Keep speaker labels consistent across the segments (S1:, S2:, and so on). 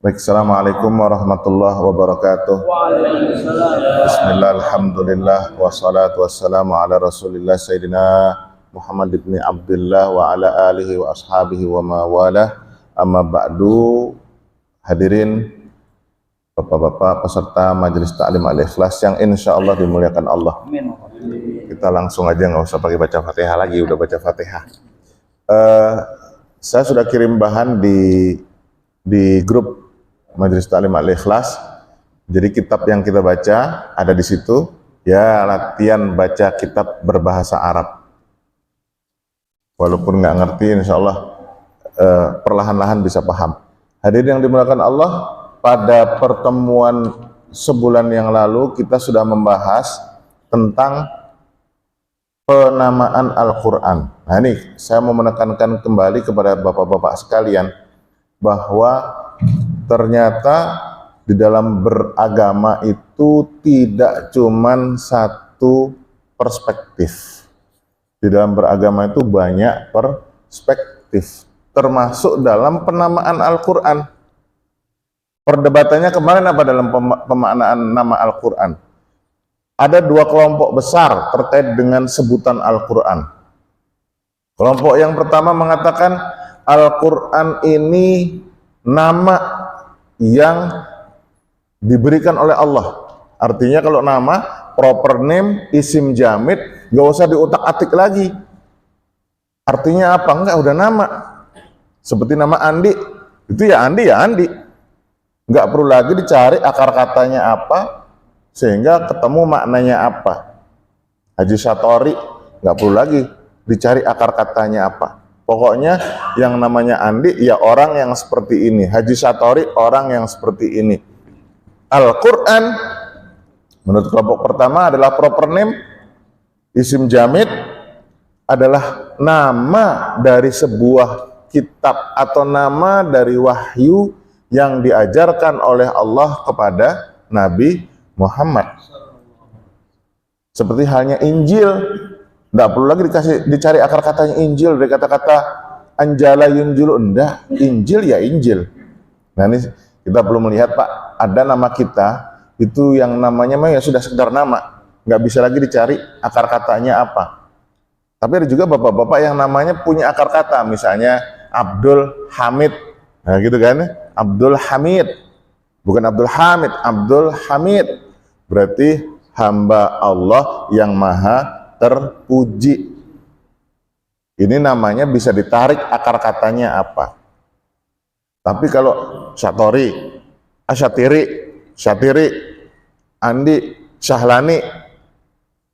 S1: Baik, assalamualaikum warahmatullahi wabarakatuh.
S2: Waalaikumsalam.
S1: Bismillah, alhamdulillah, wassalatu wassalamu ala rasulillah Sayyidina Muhammad ibn Abdullah wa ala alihi wa ashabihi wa mawalah. Amma ba'du. Hadirin Bapak-bapak peserta Majelis Ta'lim Al-Ikhlas yang insya Allah dimuliakan Allah.
S2: Amin.
S1: Kita langsung aja, nggak usah pakai baca Fatihah lagi, udah baca Fatihah. Saya sudah kirim bahan di grup Majelis Ta'lim Al-Ikhlas. Jadi kitab yang kita baca ada di situ. Ya, latihan baca kitab berbahasa Arab. Walaupun nggak ngerti, insya Allah perlahan-lahan bisa paham. Hadirin yang dimuliakan Allah, pada pertemuan sebulan yang lalu kita sudah membahas tentang penamaan Al-Quran. Nah ini saya mau menekankan kembali kepada bapak-bapak sekalian bahwa ternyata di dalam beragama itu tidak cuman satu perspektif. Di dalam beragama itu banyak perspektif, termasuk dalam penamaan Al-Quran. Perdebatannya kemarin apa dalam pemaknaan nama Al-Quran? Ada dua kelompok besar terkait dengan sebutan Al-Quran. Kelompok yang pertama mengatakan Al-Quran ini nama yang diberikan oleh Allah. Artinya kalau nama, proper name, isim jamid, gak usah diutak-atik lagi. Artinya apa? Enggak, udah nama. Seperti nama Andi, itu ya Andi ya Andi. Enggak perlu lagi dicari akar katanya apa, sehingga ketemu maknanya apa. Haji Satori, nggak perlu lagi dicari akar katanya apa. Pokoknya yang namanya Andi, ya orang yang seperti ini. Haji Satori, orang yang seperti ini. Al-Quran, menurut kelompok pertama adalah proper name, isim jamid adalah nama dari sebuah kitab atau nama dari wahyu yang diajarkan oleh Allah kepada Nabi Muhammad. Seperti halnya Injil, tidak perlu lagi dicari akar katanya Injil dari kata-kata anjala yunjulu, enggak, Injil ya Injil. Nah ini kita belum melihat Pak, ada nama kita itu yang namanya ya sudah sekedar nama, nggak bisa lagi dicari akar katanya apa. Tapi ada juga bapak-bapak yang namanya punya akar kata, misalnya Abdul Hamid, nah gitu kan, Abdul Hamid, bukan Abdul Hamid, Abdul Hamid. Berarti hamba Allah yang maha terpuji. Ini namanya bisa ditarik akar katanya apa. Tapi kalau Satori, Asyatiri, Syatiri, Andi, Sahlani,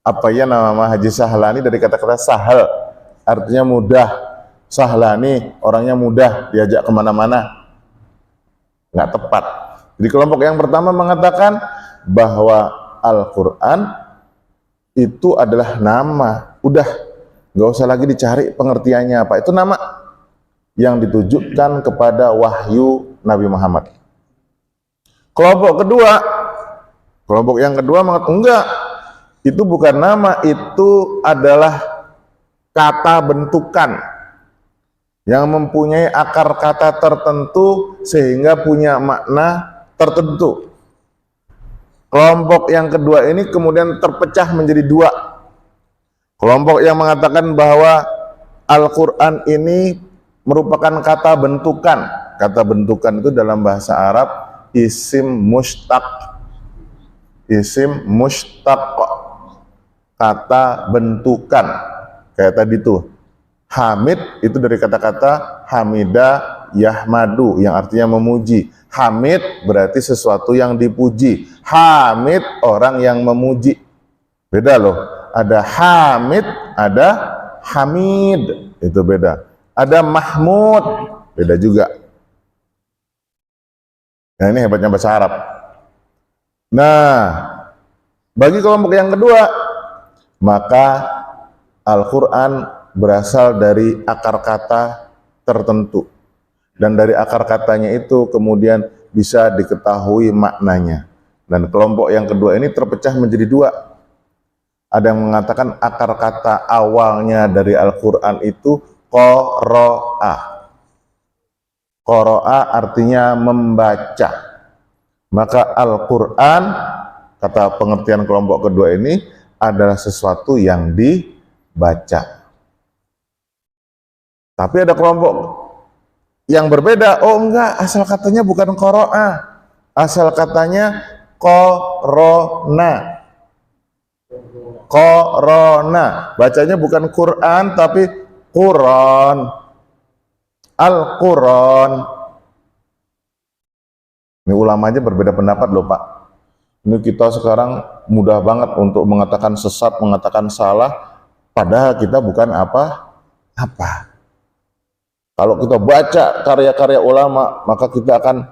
S1: apa ya nama Haji Sahlani dari kata-kata sahal, artinya mudah. Sahlani, orangnya mudah, diajak kemana-mana. Nggak tepat. Jadi kelompok yang pertama mengatakan bahwa Al-Quran itu adalah nama, udah nggak usah lagi dicari pengertiannya apa, itu nama yang ditujukan kepada wahyu Nabi Muhammad. Kelompok yang kedua mengatakan enggak, itu bukan nama, itu adalah kata bentukan yang mempunyai akar kata tertentu sehingga punya makna tertentu. Kelompok yang kedua ini kemudian terpecah menjadi dua. Kelompok yang mengatakan bahwa Al-Quran ini merupakan kata bentukan. Kata bentukan itu dalam bahasa Arab isim mushtaq. Isim mushtaq, kata bentukan. Kayak tadi tuh, Hamid itu dari kata-kata Hamida Yahmadu yang artinya memuji. Hamid berarti sesuatu yang dipuji. Hamid orang yang memuji. Beda loh. Ada Hamid, ada Hamid. Itu beda. Ada Mahmud. Beda juga. Nah ini hebatnya bahasa Arab. Nah, bagi kelompok yang kedua, maka Al-Quran berasal dari akar kata tertentu. Dan dari akar katanya itu kemudian bisa diketahui maknanya. Dan kelompok yang kedua ini terpecah menjadi dua. Ada yang mengatakan akar kata awalnya dari Al-Quran itu qara'a. Qara'a artinya membaca. Maka Al-Quran, kata pengertian kelompok kedua ini, adalah sesuatu yang dibaca. Tapi ada kelompok yang berbeda. Oh enggak, asal katanya bukan qara'a, asal katanya korona. Korona, bacanya bukan Quran tapi Quran, Al-Quran. Ini ulama aja berbeda pendapat loh Pak. Ini kita sekarang mudah banget untuk mengatakan sesat, mengatakan salah, padahal kita bukan apa-apa. Kalau kita baca karya-karya ulama, maka kita akan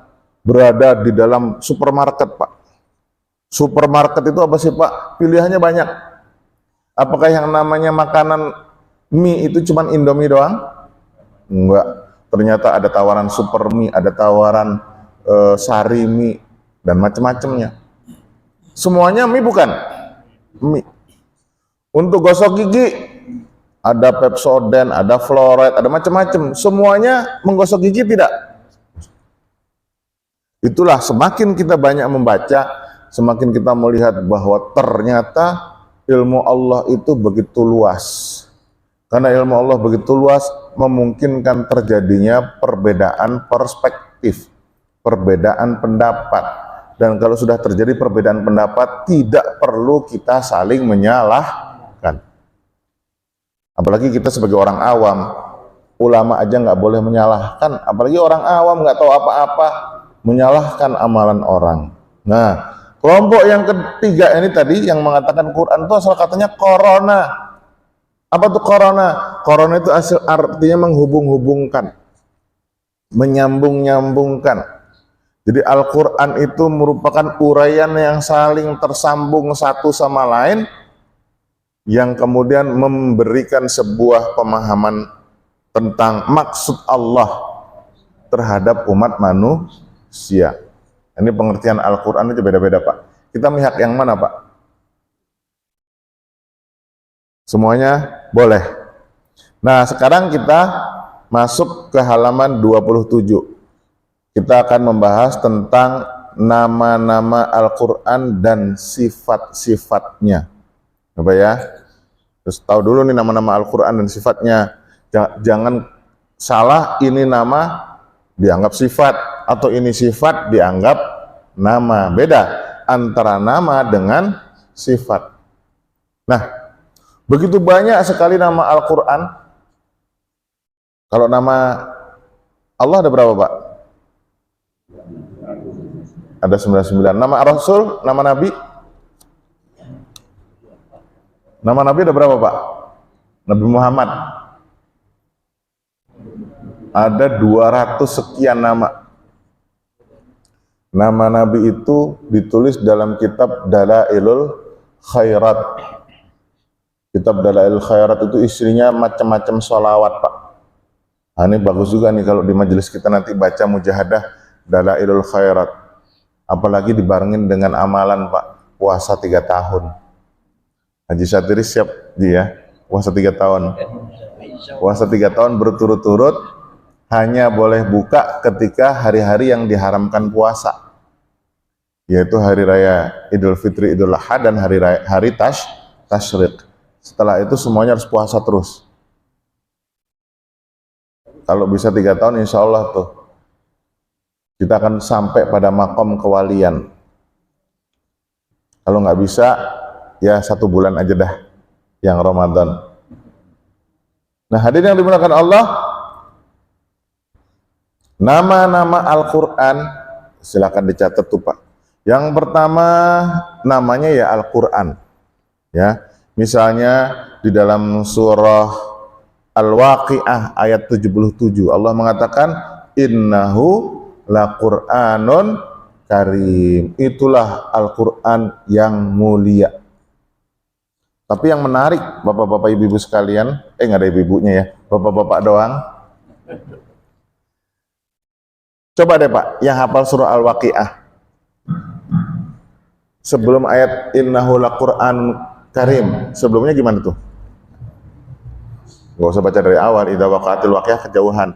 S1: berada di dalam supermarket Pak. Supermarket itu apa sih Pak? Pilihannya banyak. Apakah yang namanya makanan mie itu cuma Indomie doang? Enggak. Ternyata ada tawaran super mie, ada tawaran sari mie, dan macam-macamnya. Semuanya mie bukan? Mie. Untuk gosok gigi, ada Pepsodent, ada Fluoride, ada macam-macam. Semuanya menggosok gigi tidak? Itulah, semakin kita banyak membaca, semakin kita melihat bahwa ternyata ilmu Allah itu begitu luas. Karena ilmu Allah begitu luas, memungkinkan terjadinya perbedaan perspektif, perbedaan pendapat. Dan kalau sudah terjadi perbedaan pendapat, tidak perlu kita saling menyalahkan. Apalagi kita sebagai orang awam, ulama aja nggak boleh menyalahkan, apalagi orang awam nggak tahu apa-apa, menyalahkan amalan orang. Nah, kelompok yang ketiga ini tadi yang mengatakan Quran itu asal katanya corona. Apa tuh corona? Corona itu asal artinya menghubung-hubungkan, menyambung-nyambungkan. Jadi Al-Quran itu merupakan uraian yang saling tersambung satu sama lain, yang kemudian memberikan sebuah pemahaman tentang maksud Allah terhadap umat manusia. Ini pengertian Al-Quran itu beda-beda Pak. Kita melihat yang mana Pak? Semuanya boleh. Nah sekarang kita masuk ke halaman 27. Kita akan membahas tentang nama-nama Al-Quran dan sifat-sifatnya. Coba ya. Terus tahu dulu nih nama-nama Al-Quran dan sifatnya. Jangan salah, ini nama dianggap sifat, atau ini sifat dianggap nama. Beda antara nama dengan sifat. Nah, begitu banyak sekali nama Al-Quran. Kalau nama Allah ada berapa Pak? Ada 99. Nama Rasul, nama Nabi? Nama Nabi ada berapa Pak? Nabi Muhammad. Ada 200 sekian nama. Nama Nabi itu ditulis dalam kitab Dalailul Khairat. Kitab Dalailul Khairat itu isinya macam-macam sholawat Pak. Nah, ini bagus juga nih kalau di majelis kita nanti baca mujahadah Dalailul Khairat. Apalagi dibarengin dengan amalan Pak, puasa 3 tahun. Haji Syatiri siap dia, puasa 3 tahun. Puasa 3 tahun berturut-turut, hanya boleh buka ketika hari-hari yang diharamkan puasa, yaitu hari raya Idul Fitri, Idul Adha, dan hari Tasyrik. Setelah itu semuanya harus puasa terus. Kalau bisa 3 tahun, insya Allah tuh kita akan sampai pada makom kewalian. Kalau nggak bisa, ya 1 bulan aja dah yang Ramadan. Nah, hadirin yang dimuliakan Allah, nama-nama Al-Quran silakan dicatat tuh Pak. Yang pertama namanya ya Al-Quran. Ya, misalnya di dalam surah Al-Waqi'ah ayat 77 Allah mengatakan innahu la Qur'anun karim. Itulah Al-Quran yang mulia. Tapi yang menarik bapak-bapak ibu-ibu sekalian, nggak ada ibu-ibunya ya, bapak-bapak doang. Coba deh Pak, yang hafal surah Al-Waqi'ah. Sebelum ayat innahu la Qur'anun karim, sebelumnya gimana tuh? Gak usah baca dari awal, idza waqa'atil waqi'ah, kejauhan.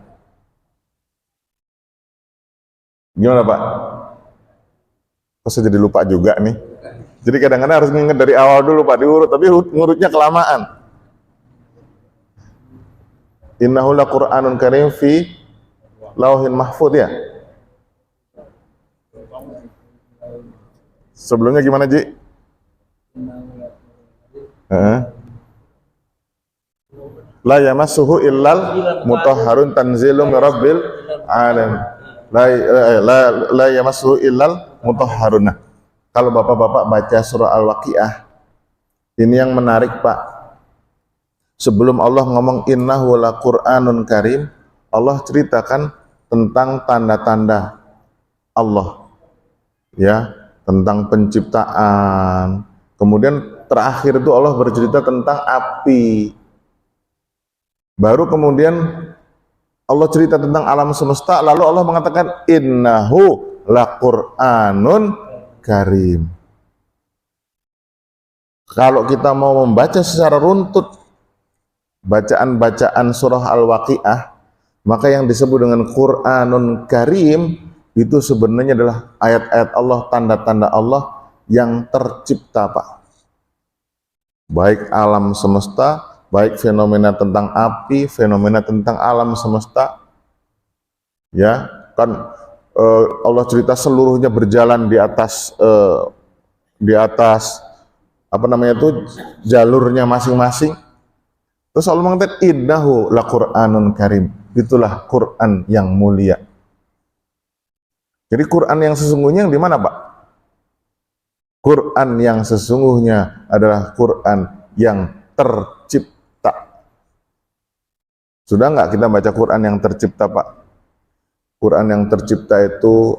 S1: Gimana Pak? Kok saya jadi lupa juga nih. Jadi kadang-kadang harus nginget dari awal dulu Pak, diurut, tapi ngurutnya kelamaan. Innahu laqur'anun karim fi lauhin mahfud ya. Sebelumnya gimana Ji? La yamassuhu illal mutahharun tanzilum rabbil alamin. La yamassuhu illal mutahharun. Nah, kalau bapak-bapak baca surah Al-Waqiah, ini yang menarik Pak. Sebelum Allah ngomong innahu laqur'anun karim, Allah ceritakan tentang tanda-tanda Allah, ya, tentang penciptaan. Kemudian terakhir itu Allah bercerita tentang api. Baru kemudian Allah cerita tentang alam semesta, lalu Allah mengatakan innahu laqur'anun karim. Kalau kita mau membaca secara runtut bacaan-bacaan surah Al-Waqiah, maka yang disebut dengan Qur'anun Karim itu sebenarnya adalah ayat-ayat Allah, tanda-tanda Allah yang tercipta Pak. Baik alam semesta, baik fenomena tentang api, fenomena tentang alam semesta, ya kan Allah cerita seluruhnya berjalan di atas apa namanya itu jalurnya masing-masing. Terus Allah mengatakan innahu laqur'anun karim, itulah Quran yang mulia. Jadi Quran yang sesungguhnya yang di mana Pak? Quran yang sesungguhnya adalah Quran yang tercipta. Sudah nggak kita baca Quran yang tercipta Pak? Quran yang tercipta itu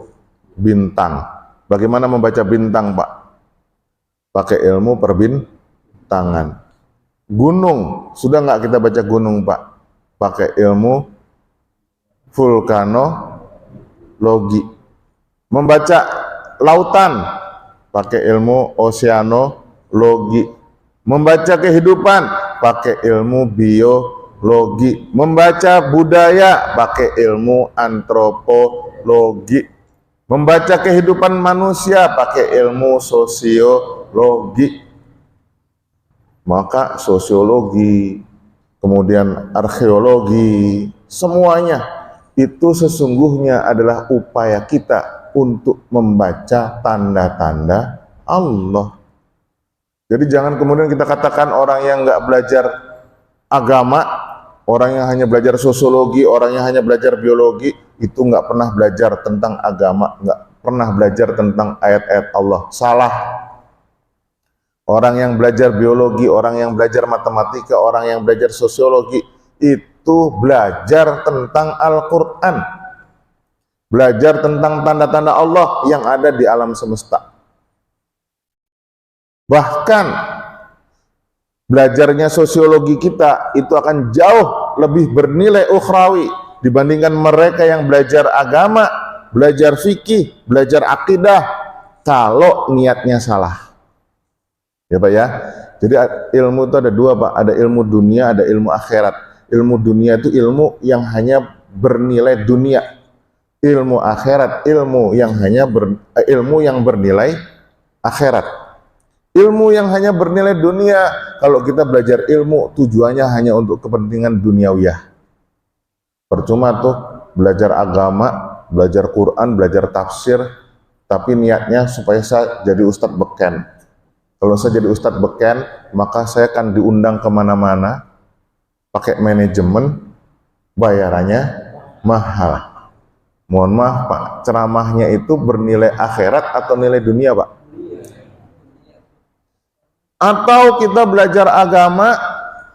S1: bintang. Bagaimana membaca bintang Pak? Pakai ilmu perbintangan. Gunung, sudah nggak kita baca gunung Pak? Pakai ilmu vulkanologi. Membaca lautan, pakai ilmu oseanologi. Membaca kehidupan, pakai ilmu biologi. Membaca budaya, pakai ilmu antropologi. Membaca kehidupan manusia, pakai ilmu sosiologi. Maka sosiologi, kemudian arkeologi, semuanya itu sesungguhnya adalah upaya kita untuk membaca tanda-tanda Allah. Jadi jangan kemudian kita katakan orang yang nggak belajar agama, orang yang hanya belajar sosiologi, orang yang hanya belajar biologi, itu nggak pernah belajar tentang agama, nggak pernah belajar tentang ayat-ayat Allah. Salah. Orang yang belajar biologi, orang yang belajar matematika, orang yang belajar sosiologi, itu belajar tentang Al-Quran. Belajar tentang tanda-tanda Allah yang ada di alam semesta. Bahkan, belajarnya sosiologi kita itu akan jauh lebih bernilai ukhrawi dibandingkan mereka yang belajar agama, belajar fikih, belajar akidah, kalau niatnya salah. Ya Pak ya, jadi ilmu itu ada dua Pak, ada ilmu dunia, ada ilmu akhirat. Ilmu dunia itu ilmu yang hanya bernilai dunia. Ilmu akhirat, ilmu yang bernilai akhirat. Ilmu yang hanya bernilai dunia, kalau kita belajar ilmu tujuannya hanya untuk kepentingan duniawiyah. Percuma tuh belajar agama, belajar Quran, belajar tafsir, tapi niatnya supaya saya jadi ustadz beken. Kalau saya jadi ustadz beken, maka saya akan diundang kemana-mana, pakai manajemen, bayarannya mahal. Mohon maaf Pak, ceramahnya itu bernilai akhirat atau nilai dunia Pak? Atau kita belajar agama,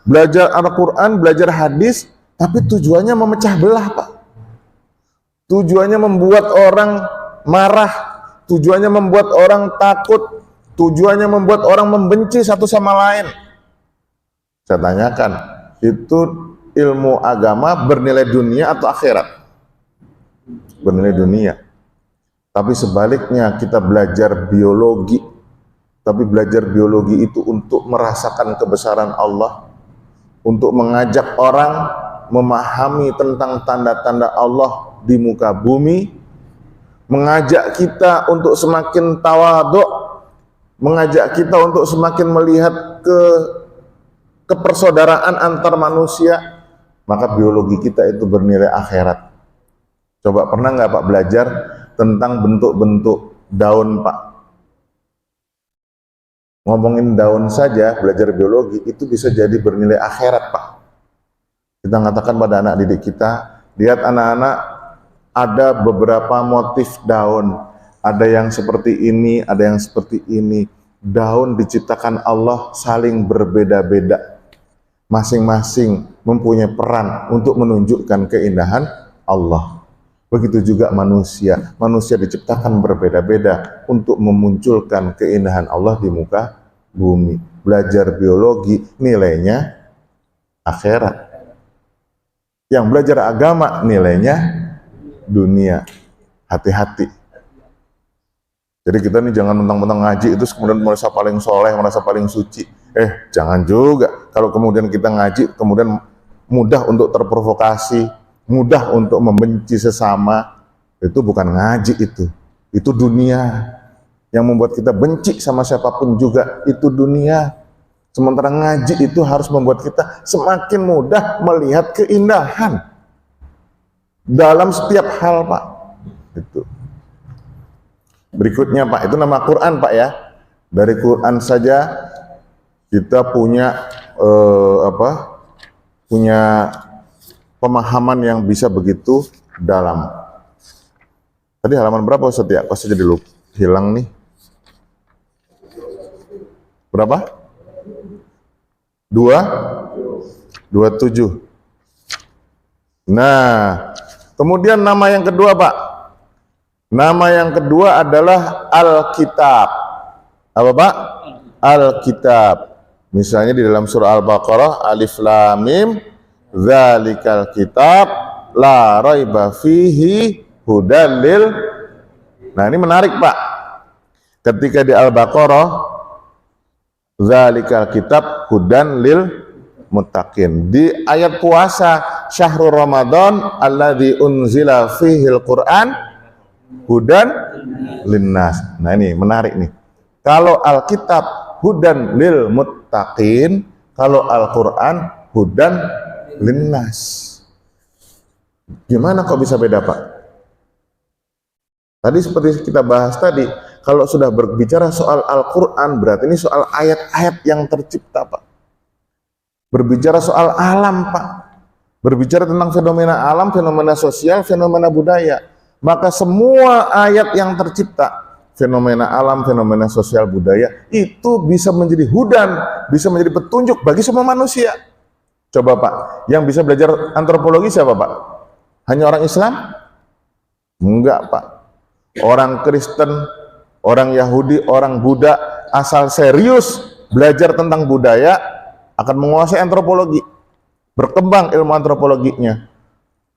S1: belajar Al-Quran, belajar hadis, tapi tujuannya memecah belah Pak. Tujuannya membuat orang marah, tujuannya membuat orang takut, tujuannya membuat orang membenci satu sama lain. Saya tanyakan, itu ilmu agama bernilai dunia atau akhirat? Bernilai dunia. Tapi sebaliknya kita belajar biologi, tapi belajar biologi itu untuk merasakan kebesaran Allah, untuk mengajak orang memahami tentang tanda-tanda Allah di muka bumi, mengajak kita untuk semakin tawadhu, mengajak kita untuk semakin melihat kepersaudaraan antar manusia, maka biologi kita itu bernilai akhirat. Coba pernah nggak Pak belajar tentang bentuk-bentuk daun Pak? Ngomongin daun saja, belajar biologi itu bisa jadi bernilai akhirat Pak. Kita mengatakan pada anak didik kita, lihat anak-anak, ada beberapa motif daun, ada yang seperti ini, ada yang seperti ini. Daun diciptakan Allah saling berbeda-beda, masing-masing mempunyai peran untuk menunjukkan keindahan Allah. Begitu juga manusia, manusia diciptakan berbeda-beda untuk memunculkan keindahan Allah di muka bumi. Belajar biologi nilainya akhirat. Yang belajar agama nilainya dunia. Hati-hati. Jadi kita nih jangan mentang-mentang ngaji itu kemudian merasa paling soleh, merasa paling suci. Jangan juga. Kalau kemudian kita ngaji, kemudian mudah untuk terprovokasi, mudah untuk membenci sesama, itu bukan ngaji itu dunia. Yang membuat kita benci sama siapapun juga, itu dunia. Sementara ngaji itu harus membuat kita semakin mudah melihat keindahan dalam setiap hal Pak. Itu. Berikutnya Pak, itu nama Quran Pak ya. Dari Quran saja kita punya punya pemahaman yang bisa begitu dalam. Tadi halaman berapa Ustaz ya? Kok saya jadi lupa, hilang nih. Berapa? 27. Nah, kemudian nama yang kedua Pak. Nama yang kedua adalah Alkitab. Apa Pak? Alkitab. Misalnya di dalam surah Al-Baqarah, Alif Lam Mim, Dzalikal kitab la raiba fihi hudal lil. Nah, ini menarik Pak. Ketika di Al-Baqarah, Dzalikal kitab hudan lil muttaqin. Di ayat puasa, Syahrul Ramadan alladzi unzila fihil Qur'an hudan linnas. Nah, ini menarik nih. Kalau Alkitab hudan lil muttaqin, kalau Al-Qur'an hudan linnas. Gimana kok bisa beda Pak? Tadi seperti kita bahas tadi, kalau sudah berbicara soal Al-Quran, berarti ini soal ayat-ayat yang tercipta Pak. Berbicara soal alam Pak. Berbicara tentang fenomena alam, fenomena sosial, fenomena budaya. Maka semua ayat yang tercipta, fenomena alam, fenomena sosial, budaya, itu bisa menjadi hudan, bisa menjadi petunjuk bagi semua manusia. Coba Pak, yang bisa belajar antropologi siapa Pak? Hanya orang Islam? Enggak Pak. Orang Kristen, orang Yahudi, orang Buddha, asal serius belajar tentang budaya, akan menguasai antropologi. Berkembang ilmu antropologinya.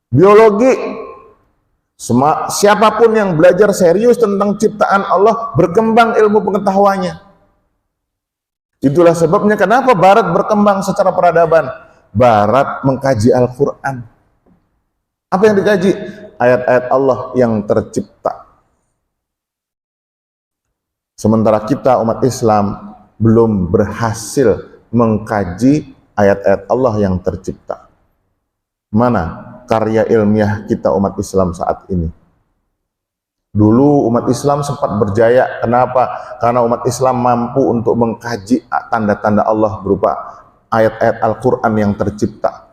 S1: Biologi, siapapun yang belajar serius tentang ciptaan Allah, berkembang ilmu pengetahuannya. Itulah sebabnya kenapa Barat berkembang secara peradaban. Barat mengkaji Al-Quran. Apa yang dikaji? Ayat-ayat Allah yang tercipta. Sementara kita umat Islam belum berhasil mengkaji ayat-ayat Allah yang tercipta. Mana karya ilmiah kita umat Islam saat ini? Dulu umat Islam sempat berjaya. Kenapa? Karena umat Islam mampu untuk mengkaji tanda-tanda Allah berupa ayat-ayat Al-Quran yang tercipta.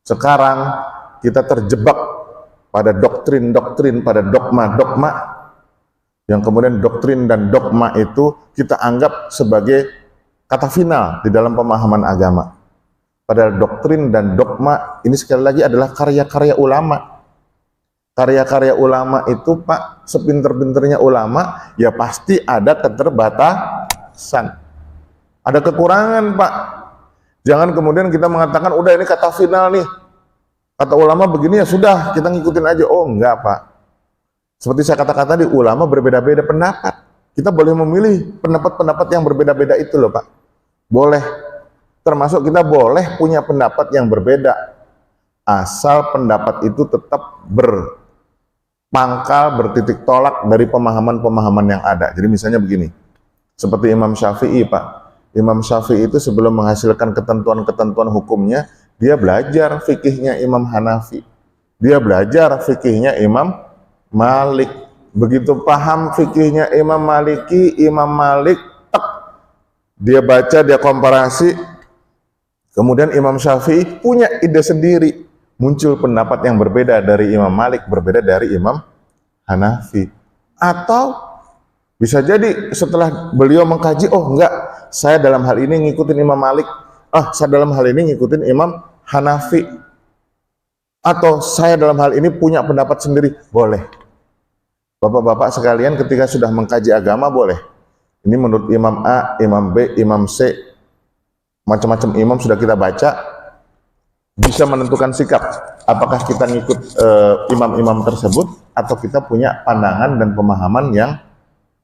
S1: Sekarang kita terjebak pada doktrin-doktrin, pada dogma-dogma, yang kemudian doktrin dan dogma itu kita anggap sebagai kata final di dalam pemahaman agama. Padahal doktrin dan dogma ini sekali lagi adalah karya-karya ulama. Karya-karya ulama itu Pak, sepinter-pinternya ulama, ya pasti ada keterbatasan. Ada kekurangan Pak. Jangan kemudian kita mengatakan, udah ini kata final nih. Kata ulama begini ya sudah, kita ngikutin aja. Oh enggak Pak. Seperti saya katakan tadi, ulama berbeda-beda pendapat. Kita boleh memilih pendapat-pendapat yang berbeda-beda itu loh Pak. Boleh. Termasuk kita boleh punya pendapat yang berbeda. Asal pendapat itu tetap pangkal bertitik tolak dari pemahaman-pemahaman yang ada. Jadi misalnya begini, seperti Imam Syafi'i Pak. Imam Syafi'i itu sebelum menghasilkan ketentuan-ketentuan hukumnya, dia belajar fikihnya Imam Hanafi. Dia belajar fikihnya Imam Malik. Begitu paham fikihnya Imam Maliki, Imam Malik, dia baca, dia komparasi, kemudian Imam Syafi'i punya ide sendiri. Muncul pendapat yang berbeda dari Imam Malik, berbeda dari Imam Hanafi. Atau bisa jadi setelah beliau mengkaji, oh enggak, saya dalam hal ini ngikutin Imam Malik, saya dalam hal ini ngikutin Imam Hanafi. Atau saya dalam hal ini punya pendapat sendiri, boleh. Bapak-bapak sekalian ketika sudah mengkaji agama boleh. Ini menurut Imam A, Imam B, Imam C, macam-macam imam sudah kita baca, bisa menentukan sikap apakah kita ngikut imam-imam tersebut atau kita punya pandangan dan pemahaman yang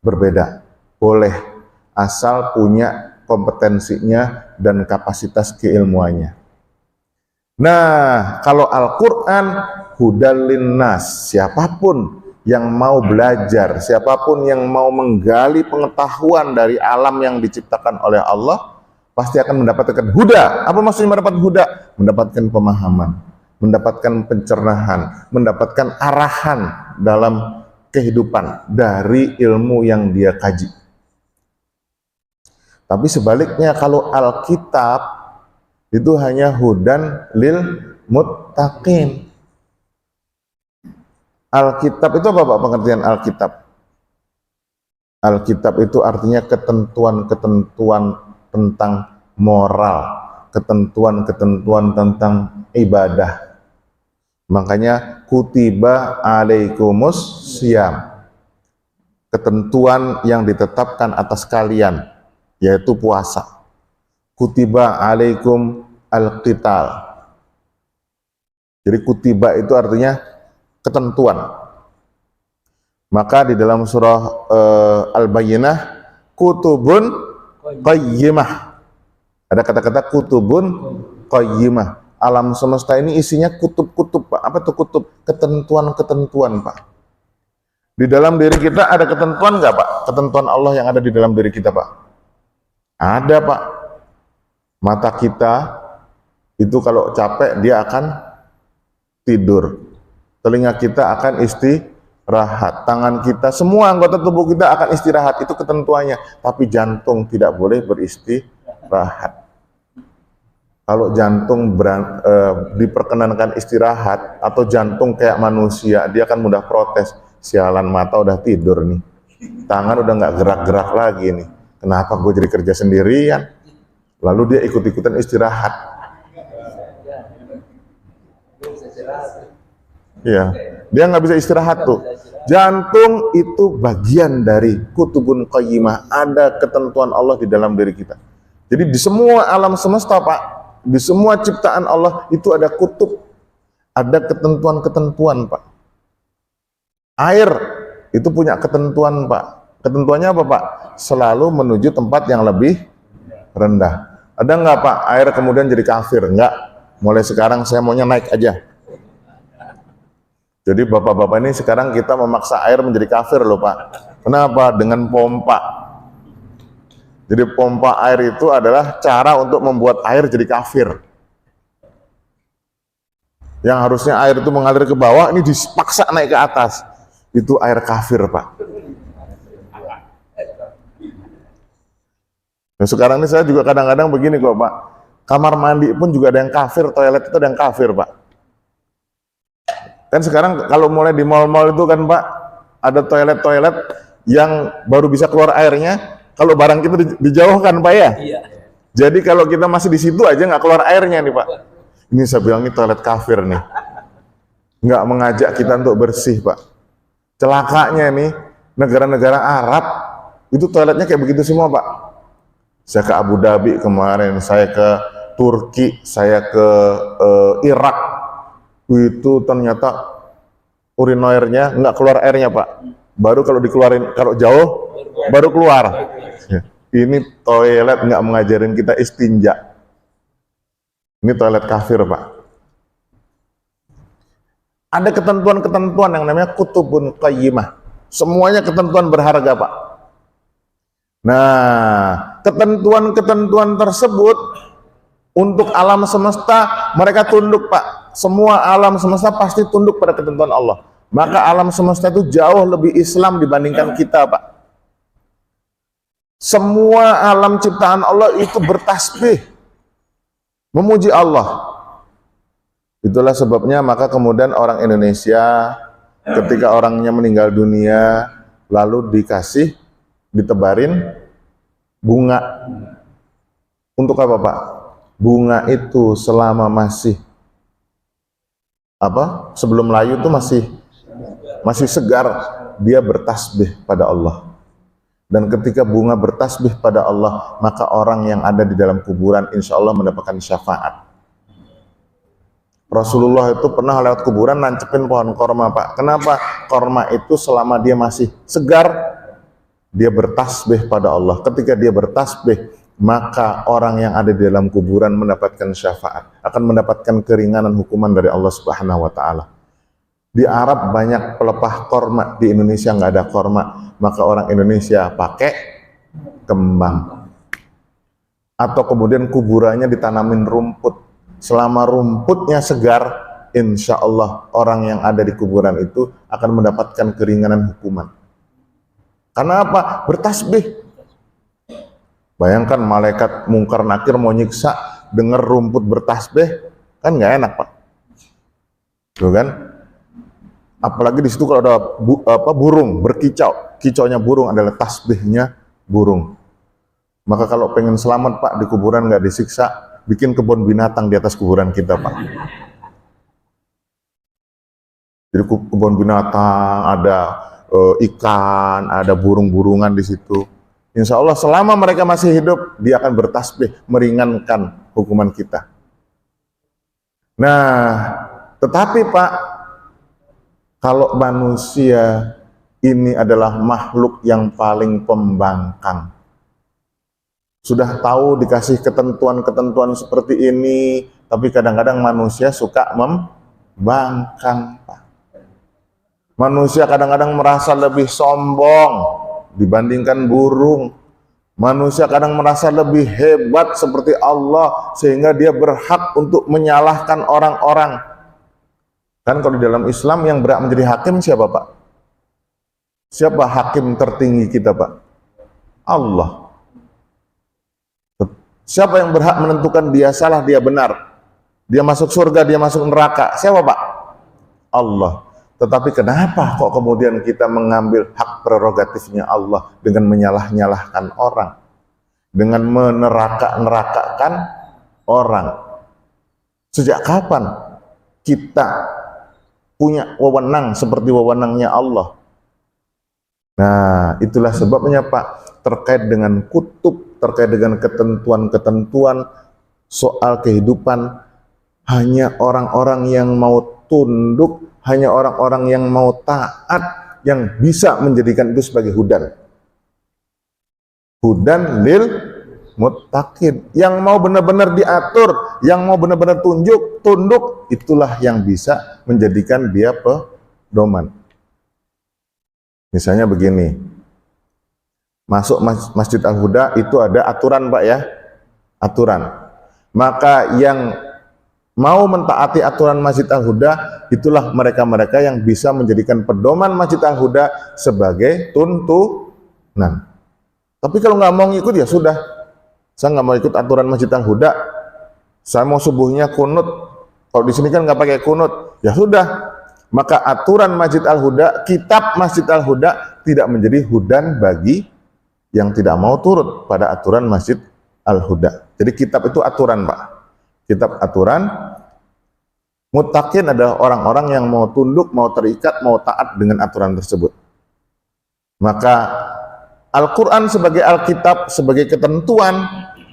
S1: berbeda. Boleh, asal punya kompetensinya dan kapasitas keilmuannya. Nah, kalau Al-Quran hudal linnas, siapapun yang mau belajar, siapapun yang mau menggali pengetahuan dari alam yang diciptakan oleh Allah, pasti akan mendapatkan huda. Apa maksudnya mendapat huda? Mendapatkan pemahaman, mendapatkan pencerahan, mendapatkan arahan dalam kehidupan dari ilmu yang dia kaji. Tapi sebaliknya kalau Alkitab itu hanya hudan lil muttaqin. Alkitab itu apa Pak pengertian Alkitab? Alkitab itu artinya ketentuan-ketentuan tentang moral, ketentuan-ketentuan tentang ibadah. Makanya kutiba alaikumus syiyam, ketentuan yang ditetapkan atas kalian, yaitu puasa. Kutiba alaikum al-qital. Jadi kutiba itu artinya ketentuan. Maka di dalam surah Al-Bayyinah, kutubun qayyimah. Ada kata-kata kutubun qayyimah. Alam semesta ini isinya kutub-kutub, Pak. Apa itu kutub? Ketentuan-ketentuan, Pak. Di dalam diri kita ada ketentuan nggak, Pak? Ketentuan Allah yang ada di dalam diri kita, Pak. Ada, Pak. Mata kita itu kalau capek dia akan tidur. Telinga kita akan istirahat. Tangan kita, semua anggota tubuh kita akan istirahat. Itu ketentuannya. Tapi jantung tidak boleh beristirahat. Kalau jantung diperkenankan istirahat, atau jantung kayak manusia, dia akan mudah protes. Sialan, mata udah tidur nih. Tangan udah nggak gerak-gerak lagi nih. Kenapa gue jadi kerja sendirian? Lalu dia ikut-ikutan istirahat. Iya, dia nggak bisa istirahat tuh. Jantung itu bagian dari kutubun qayyimah. Ada ketentuan Allah di dalam diri kita. Jadi di semua alam semesta, Pak, di semua ciptaan Allah itu ada kutub, ada ketentuan-ketentuan, Pak. Air itu punya ketentuan, Pak. Ketentuannya apa, Pak? Selalu menuju tempat yang lebih rendah. Ada nggak, Pak, air kemudian jadi kafir? Nggak. Mulai sekarang saya maunya naik aja. Jadi bapak-bapak ini sekarang kita memaksa air menjadi kafir loh, Pak. Kenapa? Dengan pompa. Jadi pompa air itu adalah cara untuk membuat air jadi kafir. Yang harusnya air itu mengalir ke bawah, ini dipaksa naik ke atas. Itu air kafir, Pak. Nah, sekarang ini saya juga kadang-kadang begini kok, Pak. Kamar mandi pun juga ada yang kafir, toilet itu ada yang kafir, Pak. Kan sekarang kalau mulai di mal-mal itu kan, Pak, ada toilet-toilet yang baru bisa keluar airnya kalau barang kita dijauhkan, Pak, ya. Iya. Jadi kalau kita masih di situ aja nggak keluar airnya nih, Pak. Ini saya bilang ini toilet kafir nih. Nggak mengajak kita untuk bersih, Pak. Celakanya nih, negara-negara Arab itu toiletnya kayak begitu semua, Pak. Saya ke Abu Dhabi kemarin, saya ke Turki, saya ke Irak. Itu ternyata urinoirnya nggak keluar airnya, Pak. Baru kalau dikeluarin, kalau jauh baru keluar. Ini toilet nggak mengajarin kita istinja. Ini toilet kafir, Pak. Ada ketentuan-ketentuan yang namanya kutubun qayyimah. Semuanya ketentuan berharga, Pak. Nah, ketentuan-ketentuan tersebut untuk alam semesta mereka tunduk, Pak. Semua alam semesta pasti tunduk pada ketentuan Allah. Maka alam semesta itu jauh lebih Islam dibandingkan kita, Pak. Semua alam ciptaan Allah itu bertasbih, memuji Allah. Itulah sebabnya maka kemudian orang Indonesia ketika orangnya meninggal dunia lalu ditebarin bunga. Untuk apa, Pak? Bunga itu selama masih sebelum layu itu masih segar, dia bertasbih pada Allah. Dan ketika bunga bertasbih pada Allah, maka orang yang ada di dalam kuburan insya Allah mendapatkan syafaat. Rasulullah itu pernah lewat kuburan nancepin pohon korma, Pak. Kenapa? Korma itu selama dia masih segar, dia bertasbih pada Allah. Ketika dia bertasbih, maka orang yang ada di dalam kuburan mendapatkan syafaat, akan mendapatkan keringanan hukuman dari Allah Subhanahu wa Ta'ala. Di Arab banyak pelepah korma, di Indonesia nggak ada korma, maka orang Indonesia pakai kembang. Atau kemudian kuburannya ditanamin rumput. Selama rumputnya segar, insya Allah orang yang ada di kuburan itu akan mendapatkan keringanan hukuman. Karena apa? Bertasbih. Bayangkan malaikat mungkar nakir mau nyiksa, dengar rumput bertasbih, kan nggak enak, Pak. Tuh kan? Apalagi di situ kalau ada burung berkicau, kicaunya burung adalah tasbihnya burung. Maka kalau pengen selamat, Pak, di kuburan nggak disiksa, bikin kebun binatang di atas kuburan kita, Pak. Jadi kebun binatang, ada ikan, ada burung-burungan di situ. Insya Allah selama mereka masih hidup, dia akan bertasbih, meringankan hukuman kita. Nah, tetapi Pak, kalau manusia ini adalah makhluk yang paling pembangkang. Sudah tahu dikasih ketentuan-ketentuan seperti ini, tapi kadang-kadang manusia suka membangkang, Pak. Manusia kadang-kadang merasa lebih sombong dibandingkan burung. Manusia kadang merasa lebih hebat seperti Allah, sehingga dia berhak untuk menyalahkan orang-orang. Kan kalau di dalam Islam yang berhak menjadi hakim siapa, Pak? Siapa hakim tertinggi kita, Pak? Allah. Siapa yang berhak menentukan dia salah, dia benar, dia masuk surga, dia masuk neraka? Siapa, Pak? Allah. Tetapi kenapa kok kemudian kita mengambil hak prerogatifnya Allah dengan menyalah-nyalahkan orang, dengan meneraka-nerakakan orang? Sejak kapan kita punya wewenang seperti wewenangnya Allah? Nah, itulah sebabnya, Pak, terkait dengan kutub, terkait dengan ketentuan-ketentuan soal kehidupan, hanya orang-orang yang mau tunduk, hanya orang-orang yang mau taat yang bisa menjadikan itu sebagai hudan. Hudan lil muttaqin. Yang mau benar-benar diatur, yang mau benar-benar tunduk, itulah yang bisa menjadikan dia pedoman. Misalnya begini, masuk Masjid Al-Huda itu ada aturan, Pak, ya, aturan. Maka yang mau mentaati aturan Masjid Al-Huda, itulah mereka-mereka yang bisa menjadikan pedoman Masjid Al-Huda sebagai tuntunan. Tapi kalau nggak mau ngikut, ya sudah, saya nggak mau ikut aturan Masjid Al-Huda, saya mau subuhnya kunut. Kalau di sini kan nggak pakai kunut, ya sudah. Maka aturan Masjid Al-Huda, kitab Masjid Al-Huda tidak menjadi hudan bagi yang tidak mau turut pada aturan Masjid Al-Huda. Jadi kitab itu aturan, Pak. Kitab aturan. Muttaqin adalah orang-orang yang mau tunduk, mau terikat, mau taat dengan aturan tersebut. Maka Al-Quran sebagai Alkitab, sebagai ketentuan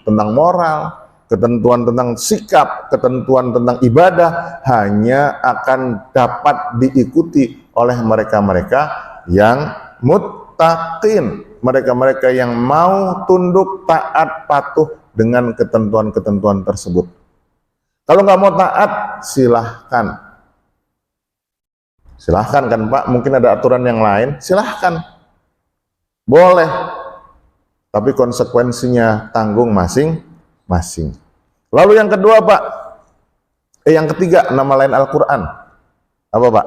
S1: tentang moral, ketentuan tentang sikap, ketentuan tentang ibadah, hanya akan dapat diikuti oleh mereka-mereka yang muttaqin, mereka-mereka yang mau tunduk, taat, patuh dengan ketentuan-ketentuan tersebut. Kalau nggak mau taat, silahkan. Silahkan kan Pak, mungkin ada aturan yang lain, silahkan. Boleh. Tapi konsekuensinya tanggung masing-masing. Lalu yang kedua Pak, yang ketiga, nama lain Al-Quran. Apa Pak?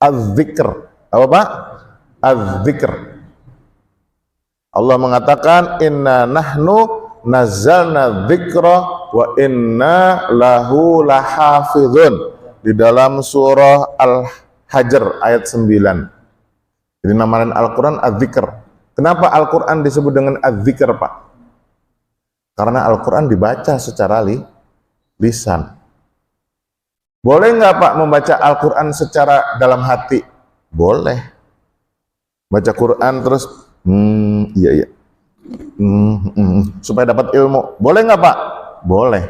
S1: Az-Zikr. Apa Pak? Az-Zikr. Allah mengatakan, inna nahnu nazzalna dzikra wa inna lahu lahafizun. Di dalam surah Al-Hajr ayat 9. Jadi nama lain Al-Quran Az-Zikr. Kenapa Al-Quran disebut dengan Az-Zikr Pak? Karena Al-Quran dibaca secara lisan. Boleh nggak Pak membaca Al-Quran secara dalam hati? Boleh. Baca Quran terus, iya. Supaya dapat ilmu. Boleh nggak Pak? Boleh.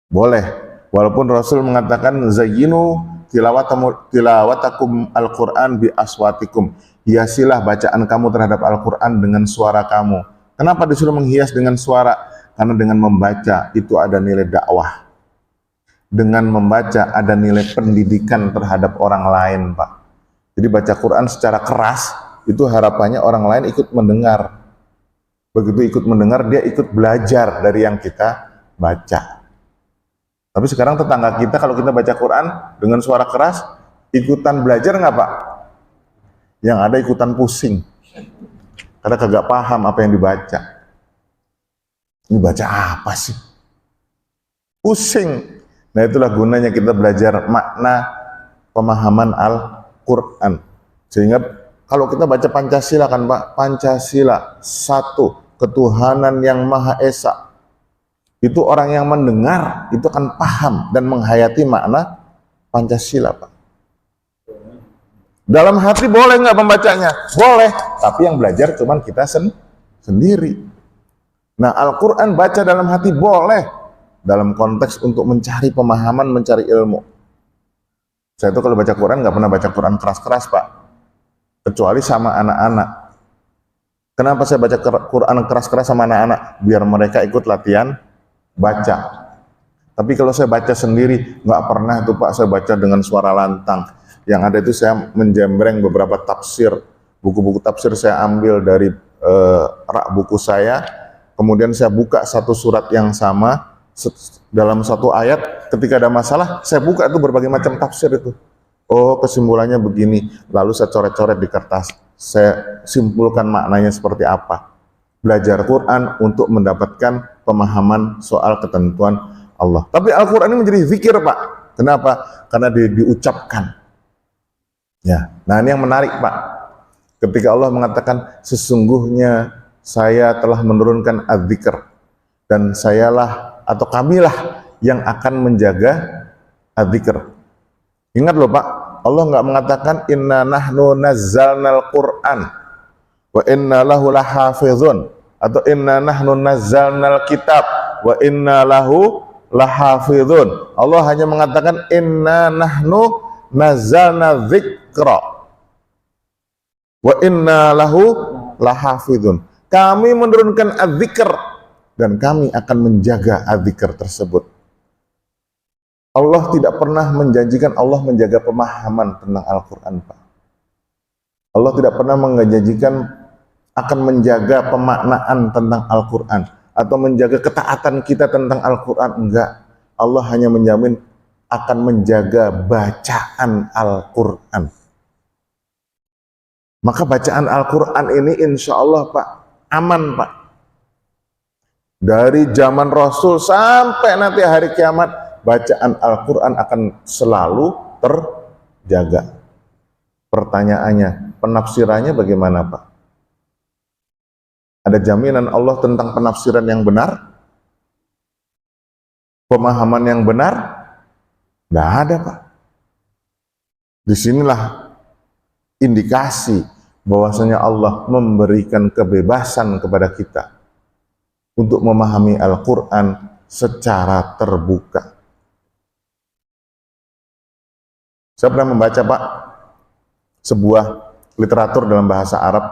S1: Boleh. Walaupun Rasul mengatakan, zayyinu tilawatakum Al-Quran bi aswatikum. Hiasilah bacaan kamu terhadap Al-Quran dengan suara kamu. Kenapa disuruh menghias dengan suara? Karena dengan membaca itu ada nilai dakwah. Dengan membaca ada nilai pendidikan terhadap orang lain, Pak. Jadi baca Quran secara keras, itu harapannya orang lain ikut mendengar. Begitu ikut mendengar, dia ikut belajar dari yang kita baca. Tapi sekarang tetangga kita, kalau kita baca Quran dengan suara keras, ikutan belajar nggak Pak? Yang ada ikutan pusing. Karena kagak paham apa yang dibaca. Ini baca apa sih? Pusing. Nah itulah gunanya kita belajar makna pemahaman Al-Quran. Sehingga kalau kita baca Pancasila kan Pak, Pancasila, satu, ketuhanan yang Maha Esa. Itu orang yang mendengar, itu akan paham dan menghayati makna Pancasila Pak. Dalam hati boleh nggak membacanya? Boleh, tapi yang belajar cuman kita sendiri. Nah Al-Quran baca dalam hati boleh, dalam konteks untuk mencari pemahaman, mencari ilmu. Saya tuh kalau baca Quran nggak pernah baca Quran keras-keras Pak, kecuali sama anak-anak. Kenapa saya baca Quran keras-keras sama anak-anak? Biar mereka ikut latihan baca. Tapi kalau saya baca sendiri, nggak pernah tuh Pak saya baca dengan suara lantang. Yang ada itu saya menjembreng beberapa tafsir, buku-buku tafsir saya ambil dari rak buku saya, kemudian saya buka satu surat yang sama, dalam satu ayat, ketika ada masalah, saya buka itu berbagai macam tafsir itu. Oh kesimpulannya begini, lalu saya coret-coret di kertas, saya simpulkan maknanya seperti apa. Belajar Quran untuk mendapatkan pemahaman soal ketentuan Allah. Tapi Al-Quran ini menjadi zikir Pak. Kenapa? Karena diucapkan. Ya, nah ini yang menarik Pak. Ketika Allah mengatakan sesungguhnya saya telah menurunkan az-zikr dan sayalah atau kamilah yang akan menjaga az-zikr. Ingat loh Pak, Allah nggak mengatakan inna nahnu nazzalnal Qur'an wa inna lahu lahafizun atau inna nahnu nazzalnal kitab wa inna lahu lahafizun. Allah hanya mengatakan inna nahnu nazzalna dzikra wa inna lahu lahafizun. Kami menurunkan az-zikr dan kami akan menjaga az-zikr tersebut. Allah tidak pernah menjanjikan Allah menjaga pemahaman tentang Al-Quran Pak. Allah tidak pernah menjanjikan akan menjaga pemaknaan tentang Al-Quran atau menjaga ketaatan kita tentang Al-Quran. Enggak. Allah hanya menjamin akan menjaga bacaan Al-Quran. Maka bacaan Al-Quran ini insya Allah Pak, aman Pak. Dari zaman Rasul sampai nanti hari kiamat, bacaan Al-Quran akan selalu terjaga. Pertanyaannya, penafsirannya bagaimana Pak? Ada jaminan Allah tentang penafsiran yang benar? Pemahaman yang benar? Nggak ada Pak. Disinilah indikasi bahwasanya Allah memberikan kebebasan kepada kita untuk memahami Al-Quran secara terbuka. Saya pernah membaca Pak sebuah literatur dalam bahasa Arab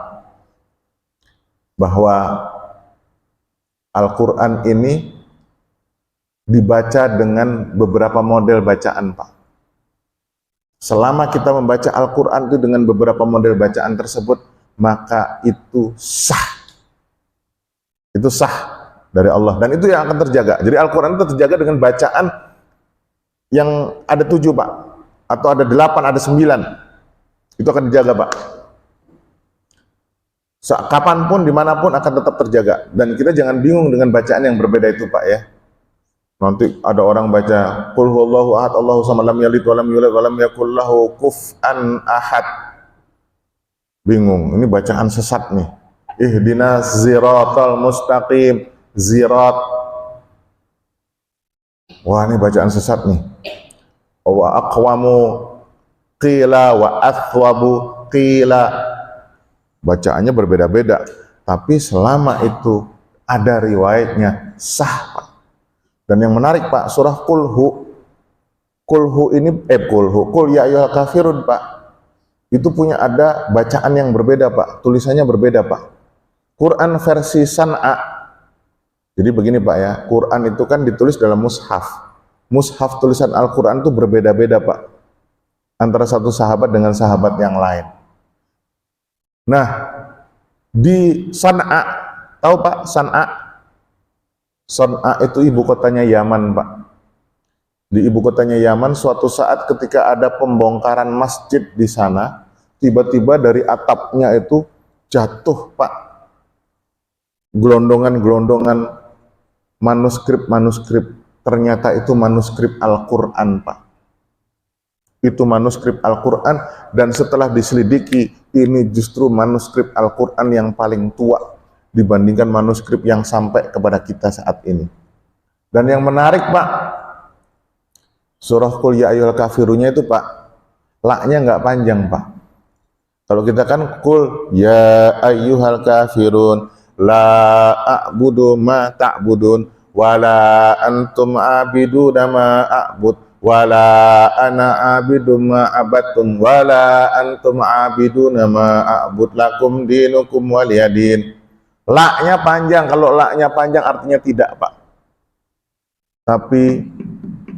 S1: bahwa Al-Quran ini dibaca dengan beberapa model bacaan Pak. Selama kita membaca Al-Quran itu dengan beberapa model bacaan tersebut, maka itu sah. Itu sah dari Allah. Dan itu yang akan terjaga. Jadi Al-Quran itu terjaga dengan bacaan yang ada 7, Pak. Atau ada 8, ada 9. Itu akan dijaga, Pak. Kapanpun, dimanapun akan tetap terjaga. Dan kita jangan bingung dengan bacaan yang berbeda itu, Pak, ya. Nanti ada orang baca qul huwallahu ahad Allahu samad lam yalid wa lam yulad wa lam yakul lahu kufuwan ahad. Bingung, ini bacaan sesat nih. Ihdinas siratal mustaqim, zirat. Wah, ini bacaan sesat nih. Wa aqwamu qila wa athwabu qila. Bacaannya berbeda-beda, tapi selama itu ada riwayatnya sah, Pak. Dan yang menarik, Pak, surah Qul ya ayyuhal kafirun, Pak, itu punya ada bacaan yang berbeda, Pak, tulisannya berbeda, Pak. Quran versi San'a. Jadi begini, Pak, ya, Quran itu kan ditulis dalam mushaf. Mushaf tulisan Al-Quran itu berbeda-beda, Pak, antara satu sahabat dengan sahabat yang lain. Nah, di San'a, tahu, Pak, San'a? San'a itu ibu kotanya Yaman, Pak. Di ibu kotanya Yaman, suatu saat ketika ada pembongkaran masjid di sana, tiba-tiba dari atapnya itu jatuh, Pak, gelondongan-gelondongan manuskrip. Ternyata itu manuskrip Al-Quran, Pak. Itu manuskrip Al-Quran, dan setelah diselidiki, ini justru manuskrip Al-Quran yang paling tua dibandingkan manuskrip yang sampai kepada kita saat ini. Dan yang menarik, Pak, surah Qul ya ayyuhal kafirunnya itu, Pak, laknya nggak panjang, Pak. Kalau kita kan Qul ya ayyuhal kafirun la a'budu ma ta'budun wala antum abiduna ma a'bud wala ana abidu ma abattum wala antum abiduna ma a'bud lakum dinukum waliyadin. Laknya panjang. Kalau laknya panjang artinya tidak, Pak. Tapi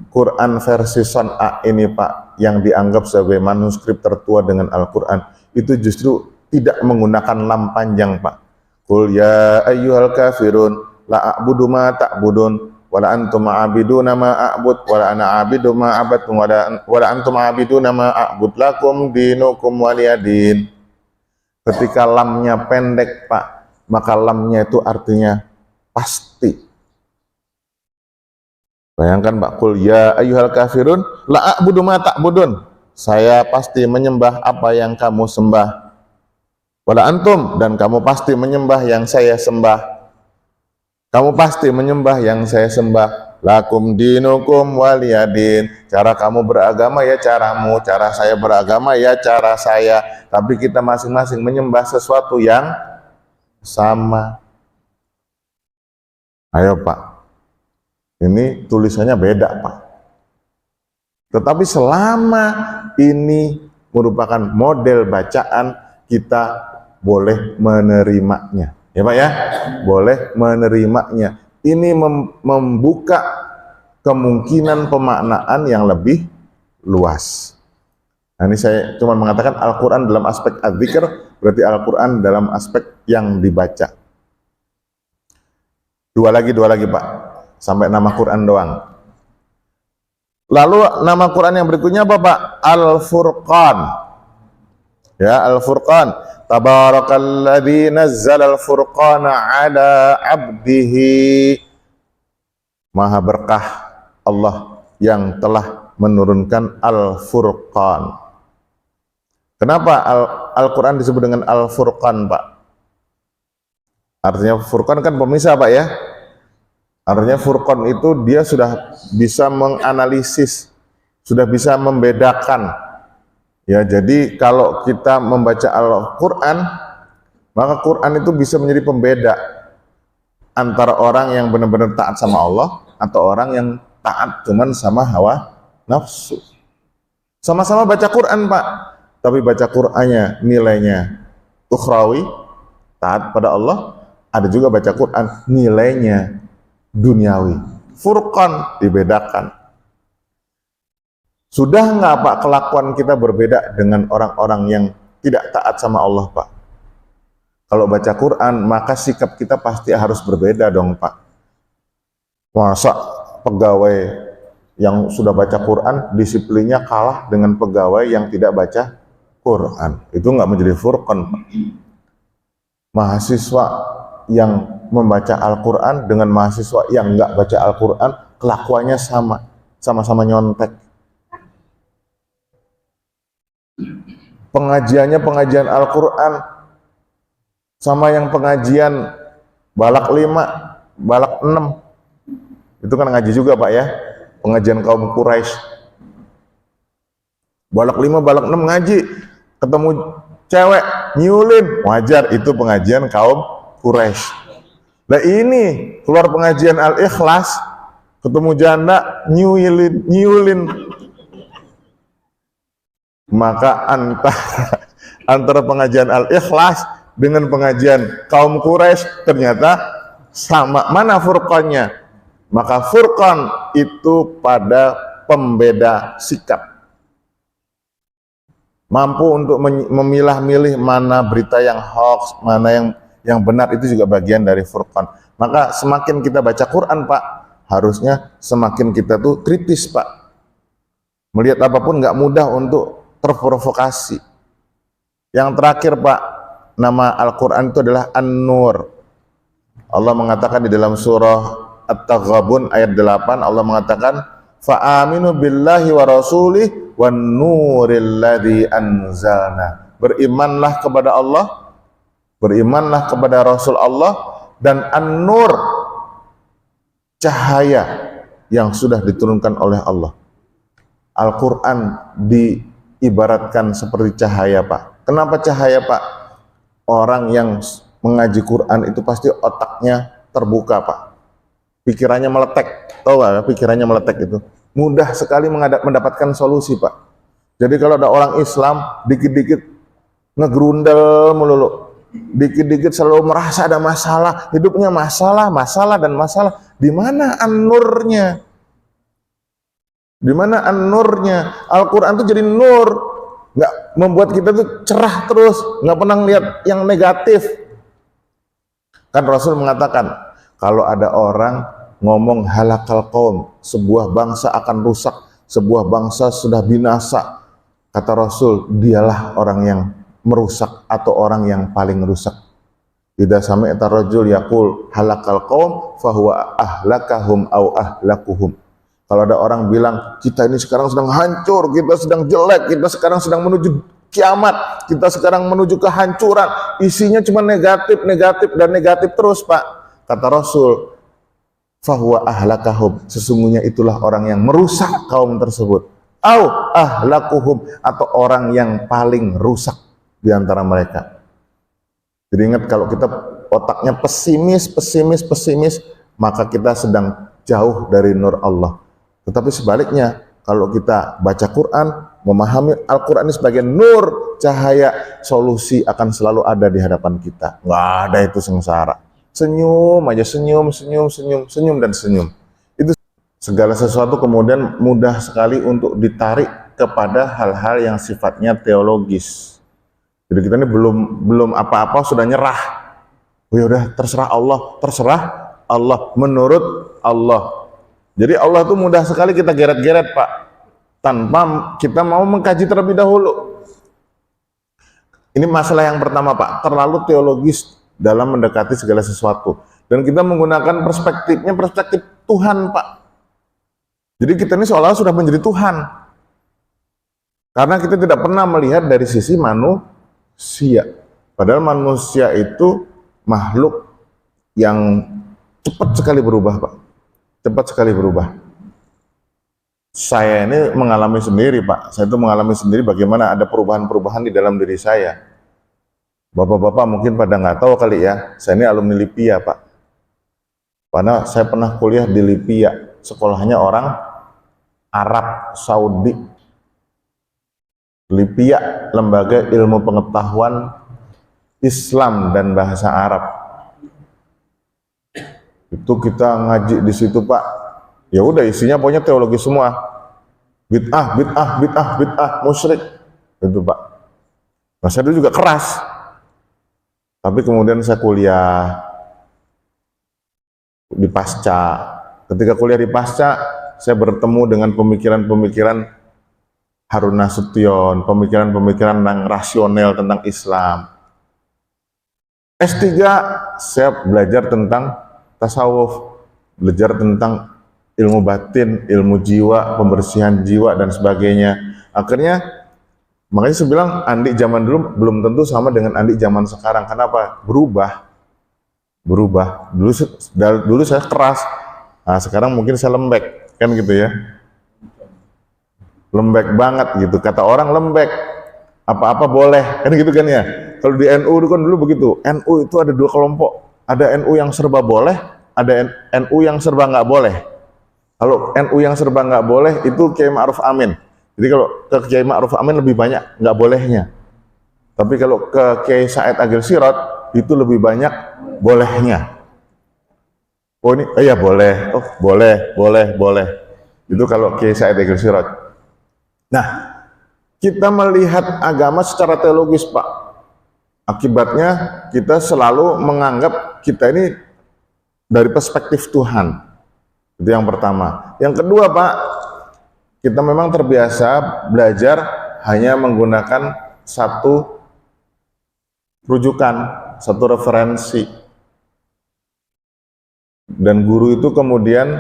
S1: Quran versi San'a ini, Pak, yang dianggap sebagai manuskrip tertua dengan Al-Quran, itu justru tidak menggunakan lam panjang, Pak. Qul ya ayyuhal kafirun la a'budu ma ta'budun wala antum a'biduna ma a'bud wala ana a'bidu ma abattum wala antum a'biduna ma a'bud lakum dinukum waliyadin. Ketika lamnya pendek, Pak, maka lamnya itu artinya pasti. Bayangkan, Pak, qul ya ayyuhal kafirun la a'budu ma ta'budun. Saya pasti menyembah apa yang kamu sembah. Wala antum, dan kamu pasti menyembah yang saya sembah. Kamu pasti menyembah yang saya sembah. Lakum dinukum waliyadin. Cara kamu beragama ya caramu, cara saya beragama ya cara saya. Tapi kita masing-masing menyembah sesuatu yang sama. Ayo, Pak, ini tulisannya beda, Pak. Tetapi selama ini merupakan model bacaan, kita boleh menerimanya, ya, Pak, ya, boleh menerimanya. Ini membuka kemungkinan pemaknaan yang lebih luas. Nah, ini saya cuma mengatakan Al-Quran dalam aspek adzikr, berarti Al-Quran dalam aspek yang dibaca. Dua lagi, Pak, sampai nama Quran doang. Lalu nama Quran yang berikutnya apa, Pak? Al-Furqan. Ya, Al-Furqan. Tabarakalladzi nazzala al-furqana ala abdihi. Maha berkah Allah yang telah menurunkan Al-Furqan. Kenapa Al-Quran disebut dengan Al-Furqan, Pak? Artinya Furqan kan pemisah, Pak, ya. Artinya Furqan itu dia sudah bisa menganalisis, sudah bisa membedakan. Ya, jadi kalau kita membaca Al-Quran, maka Quran itu bisa menjadi pembeda antara orang yang benar-benar taat sama Allah atau orang yang taat cuman sama hawa nafsu. Sama-sama baca Quran, Pak, tapi baca Qur'annya nilainya ukhrawi, taat pada Allah. Ada juga baca Quran nilainya duniawi. Furqan, dibedakan. Sudah nggak Pak kelakuan kita berbeda dengan orang-orang yang tidak taat sama Allah Pak? Kalau baca Quran, maka sikap kita pasti harus berbeda dong Pak. Masa pegawai yang sudah baca Quran, disiplinnya kalah dengan pegawai yang tidak baca Quran? Itu nggak menjadi furqan Pak. Mahasiswa yang membaca Al-Quran dengan mahasiswa yang nggak baca Al-Quran, kelakuannya sama-sama nyontek. Pengajiannya pengajian Al-Quran sama yang pengajian balak 5, balak 6. Itu kan ngaji juga Pak ya, pengajian kaum Quraisy. Balak 5, balak 6 ngaji, ketemu cewek nyulin, wajar, itu pengajian kaum Quraisy. Nah ini keluar pengajian Al-Ikhlas, ketemu janda nyulin. Maka antara pengajian Al-Ikhlas dengan pengajian kaum Quraisy ternyata sama. Mana furqannya? Maka furqan itu pada pembeda sikap. Mampu untuk memilah-milih mana berita yang hoax, mana yang benar, itu juga bagian dari furqan. Maka semakin kita baca Quran Pak, harusnya semakin kita tuh kritis Pak. Melihat apapun nggak mudah untuk terprovokasi. Yang terakhir Pak, nama Al-Quran itu adalah An-Nur. Allah mengatakan di dalam surah At-Taghabun ayat 8, Allah mengatakan fa'aminu billahi wa rasulih wan nuril ladzi anzalna. Berimanlah kepada Allah, berimanlah kepada Rasul Allah dan An-Nur, cahaya yang sudah diturunkan oleh Allah. Al-Quran diibaratkan seperti cahaya Pak. Kenapa cahaya Pak? Orang yang mengaji Quran itu pasti otaknya terbuka Pak. Pikirannya meletek. Tahu nggak pikirannya meletek itu? Mudah sekali mendapatkan solusi Pak. Jadi kalau ada orang Islam dikit-dikit ngegrundel melulu, dikit-dikit selalu merasa ada masalah, hidupnya masalah dan masalah. Di mana An-Nurnya? Di mana An-Nurnya? Al-Quran itu jadi nur, nggak membuat kita tuh cerah terus, nggak pernah lihat yang negatif. Kan Rasul mengatakan, kalau ada orang ngomong halakal qaum, sebuah bangsa akan rusak, sebuah bangsa sudah binasa, kata Rasul, dialah orang yang merusak atau orang yang paling rusak. Idza sami'ta rajul yaqul halakal qaum fahuwa ahlakahum au ahlakuhum. Kalau ada orang bilang kita ini sekarang sedang hancur, kita sedang jelek, kita sekarang sedang menuju kiamat, kita sekarang menuju kehancuran, isinya cuma negatif dan negatif terus Pak. Kata Rasul, fahuwa ahlakahum, sesungguhnya itulah orang yang merusak kaum tersebut. Au ahlakuhum, atau orang yang paling rusak di antara mereka. Jadi ingat, kalau kita otaknya pesimis, maka kita sedang jauh dari nur Allah. Tetapi sebaliknya, kalau kita baca Quran, memahami Al-Quran ini sebagai nur, cahaya, solusi akan selalu ada di hadapan kita. Nggak ada itu sengsara. Senyum aja, senyum. Itu segala sesuatu kemudian mudah sekali untuk ditarik kepada hal-hal yang sifatnya teologis. Jadi kita ini belum apa-apa sudah nyerah. Oh ya udah, terserah Allah, menurut Allah. Jadi Allah itu mudah sekali kita geret-geret Pak, tanpa kita mau mengkaji terlebih dahulu. Ini masalah yang pertama Pak, terlalu teologis dalam mendekati segala sesuatu. Dan kita menggunakan perspektifnya perspektif Tuhan Pak. Jadi kita ini seolah-olah sudah menjadi Tuhan. Karena kita tidak pernah melihat dari sisi manusia. Padahal manusia itu makhluk yang cepat sekali berubah Pak. Cepat sekali berubah. Saya ini mengalami sendiri Pak. Saya itu mengalami sendiri bagaimana ada perubahan-perubahan di dalam diri saya. Bapak-bapak mungkin pada nggak tahu kali ya, saya ini alumni Lipia Pak. Karena saya pernah kuliah di Lipia, sekolahnya orang Arab Saudi. Lipia, Lembaga Ilmu Pengetahuan Islam dan Bahasa Arab. Itu kita ngaji di situ Pak. Ya udah, isinya pokoknya teologi semua. bid'ah, bid'ah, bid'ah, bid'ah, musyrik. Itu Pak. Nah saya dulu juga keras. Tapi kemudian saya kuliah di pasca. Ketika kuliah di pasca, saya bertemu dengan pemikiran-pemikiran Harun Nasution, pemikiran-pemikiran yang rasional tentang Islam. S3, saya belajar tentang tasawuf, belajar tentang ilmu batin, ilmu jiwa, pembersihan jiwa, dan sebagainya. Akhirnya, makanya saya bilang, Andi zaman dulu belum tentu sama dengan Andi zaman sekarang. Kenapa? Berubah. Dulu saya keras, nah sekarang mungkin saya lembek, kan gitu ya. Lembek banget gitu, kata orang lembek, apa-apa boleh, kan gitu kan ya. Kalau di NU kan dulu begitu, NU itu ada dua kelompok, ada NU yang serba boleh, ada NU yang serba nggak boleh. Kalau NU yang serba nggak boleh itu Kiai Ma'ruf Amin. Jadi kalau ke Kiai Ma'ruf Amin lebih banyak nggak bolehnya. Tapi kalau ke Kiai Said Agil Sirot itu lebih banyak bolehnya. Oh ini, iya boleh, oh boleh. Itu kalau Kiai Said Agil Sirot. Nah, kita melihat agama secara teologis, Pak. Akibatnya kita selalu menganggap kita ini dari perspektif Tuhan. Itu yang pertama. Yang kedua, Pak, kita memang terbiasa belajar hanya menggunakan satu rujukan, satu referensi. Dan guru itu kemudian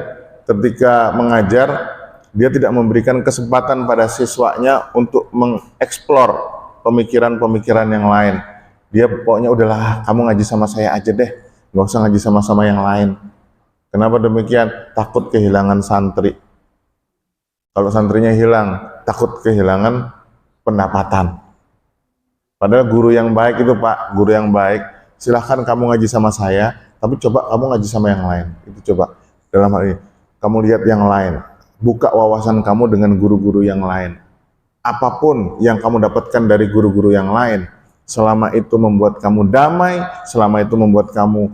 S1: ketika mengajar, dia tidak memberikan kesempatan pada siswanya untuk mengeksplor pemikiran-pemikiran yang lain. Dia pokoknya udahlah, kamu ngaji sama saya aja deh, nggak usah ngaji sama-sama yang lain. Kenapa demikian? Takut kehilangan santri. Kalau santrinya hilang, takut kehilangan pendapatan. Padahal guru yang baik itu Pak, guru yang baik, silahkan kamu ngaji sama saya, tapi coba kamu ngaji sama yang lain. Itu coba, dalam hal ini, kamu lihat yang lain. Buka wawasan kamu dengan guru-guru yang lain. Apapun yang kamu dapatkan dari guru-guru yang lain, selama itu membuat kamu damai, selama itu membuat kamu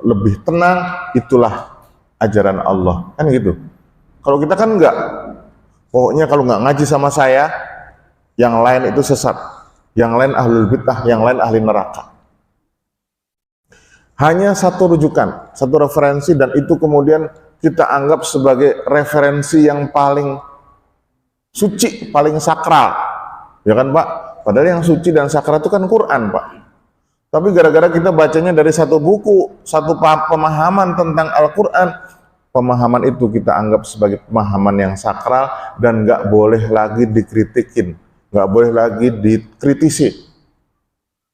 S1: lebih tenang, itulah ajaran Allah. Kan gitu. Kalau kita kan enggak. Pokoknya kalau enggak ngaji sama saya, yang lain itu sesat. Yang lain ahlul bid'ah, yang lain ahli neraka. Hanya satu rujukan, satu referensi, dan itu kemudian kita anggap sebagai referensi yang paling suci, paling sakral. Ya kan Pak? Padahal yang suci dan sakral itu kan Quran Pak. Tapi gara-gara kita bacanya dari satu buku, satu pemahaman tentang Al-Quran, pemahaman itu kita anggap sebagai pemahaman yang sakral dan nggak boleh lagi dikritikin, nggak boleh lagi dikritisi.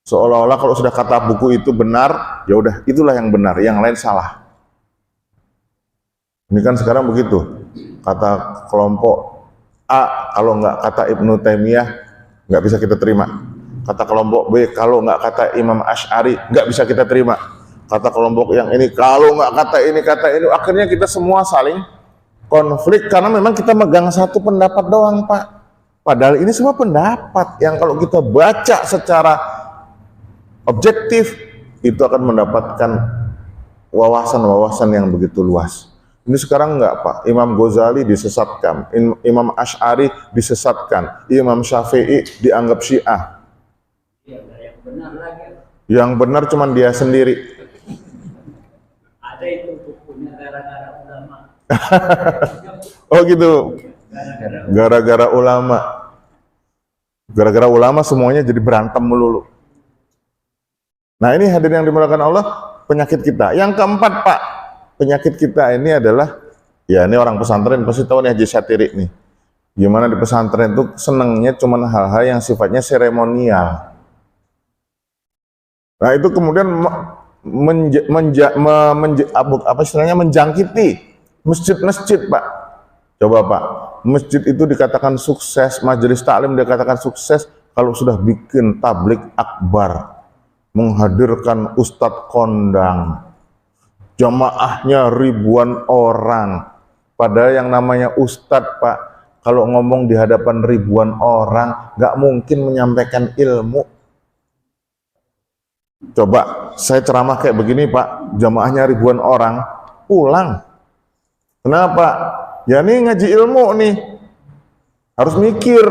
S1: Seolah-olah kalau sudah kata buku itu benar, ya udah itulah yang benar, yang lain salah. Ini kan sekarang begitu, kata kelompok A kalau nggak kata Ibnu Taimiyah nggak bisa kita terima. Kata kelompok B kalau nggak kata Imam Asy'ari nggak bisa kita terima. Kata kelompok yang ini kalau nggak kata ini, akhirnya kita semua saling konflik karena memang kita megang satu pendapat doang Pak. Padahal ini semua pendapat yang kalau kita baca secara objektif itu akan mendapatkan wawasan-wawasan yang begitu luas. Ini sekarang enggak Pak, Imam Ghazali disesatkan, Imam Asy'ari disesatkan, Imam Syafi'i dianggap Syiah. Yang benar cuma dia sendiri.
S2: Ada itu bukunya gara-gara ulama.
S1: Oh gitu. Gara-gara ulama. Gara-gara ulama semuanya jadi berantem melulu. Nah ini hadirin yang dimuliakan Allah, penyakit kita. Yang keempat Pak, penyakit kita ini adalah, ya ini orang pesantren pasti tahu nih Haji Syatiri nih. Gimana di pesantren itu senangnya cuma hal-hal yang sifatnya seremonial. Nah itu kemudian menjangkiti masjid-masjid Pak. Coba Pak, masjid itu dikatakan sukses, majelis taklim dikatakan sukses kalau sudah bikin tablik akbar, menghadirkan ustadz kondang, jamaahnya ribuan orang. Padahal yang namanya ustadz Pak, kalau ngomong di hadapan ribuan orang, nggak mungkin menyampaikan ilmu. Coba saya ceramah kayak begini Pak, jamaahnya ribuan orang, pulang. Kenapa? Ya ini ngaji ilmu nih. Harus mikir.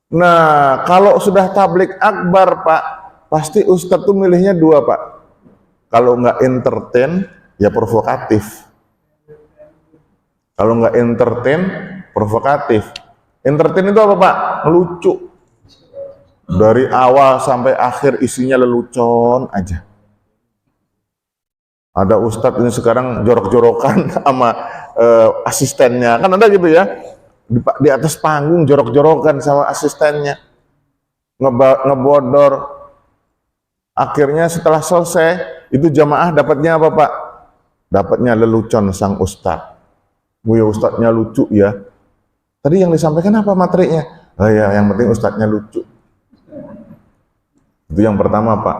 S1: Nah, kalau sudah tablik akbar, Pak, pasti ustadz tuh milihnya dua, Pak. Kalau nggak entertain, ya provokatif. Kalau nggak entertain, provokatif. Entertain itu apa, Pak? Lucu. Dari awal sampai akhir isinya lelucon aja. Ada ustadz ini sekarang jorok-jorokan sama asistennya. Kan ada gitu ya. Di atas panggung jorok-jorokan sama asistennya. Ngebodor. Akhirnya setelah selesai, itu jamaah dapatnya apa, Pak? Dapatnya lelucon sang ustadz. Ya ustadznya lucu ya. Tadi yang disampaikan apa materinya? Oh ya, yang penting ustadznya lucu. Itu yang pertama, Pak.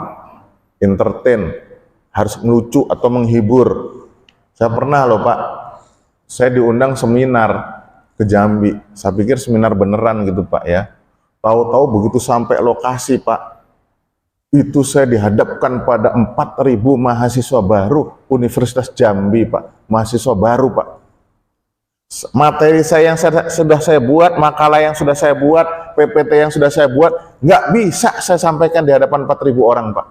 S1: Entertain. Harus melucu atau menghibur. Saya pernah loh, Pak. Saya diundang seminar ke Jambi. Saya pikir seminar beneran gitu, Pak ya. Tahu-tahu begitu sampai lokasi, Pak, itu saya dihadapkan pada 4.000 mahasiswa baru Universitas Jambi, Pak. Mahasiswa baru, Pak. Materi saya yang sudah saya buat, makalah yang sudah saya buat, PPT yang sudah saya buat, nggak bisa saya sampaikan di hadapan 4.000 orang, Pak.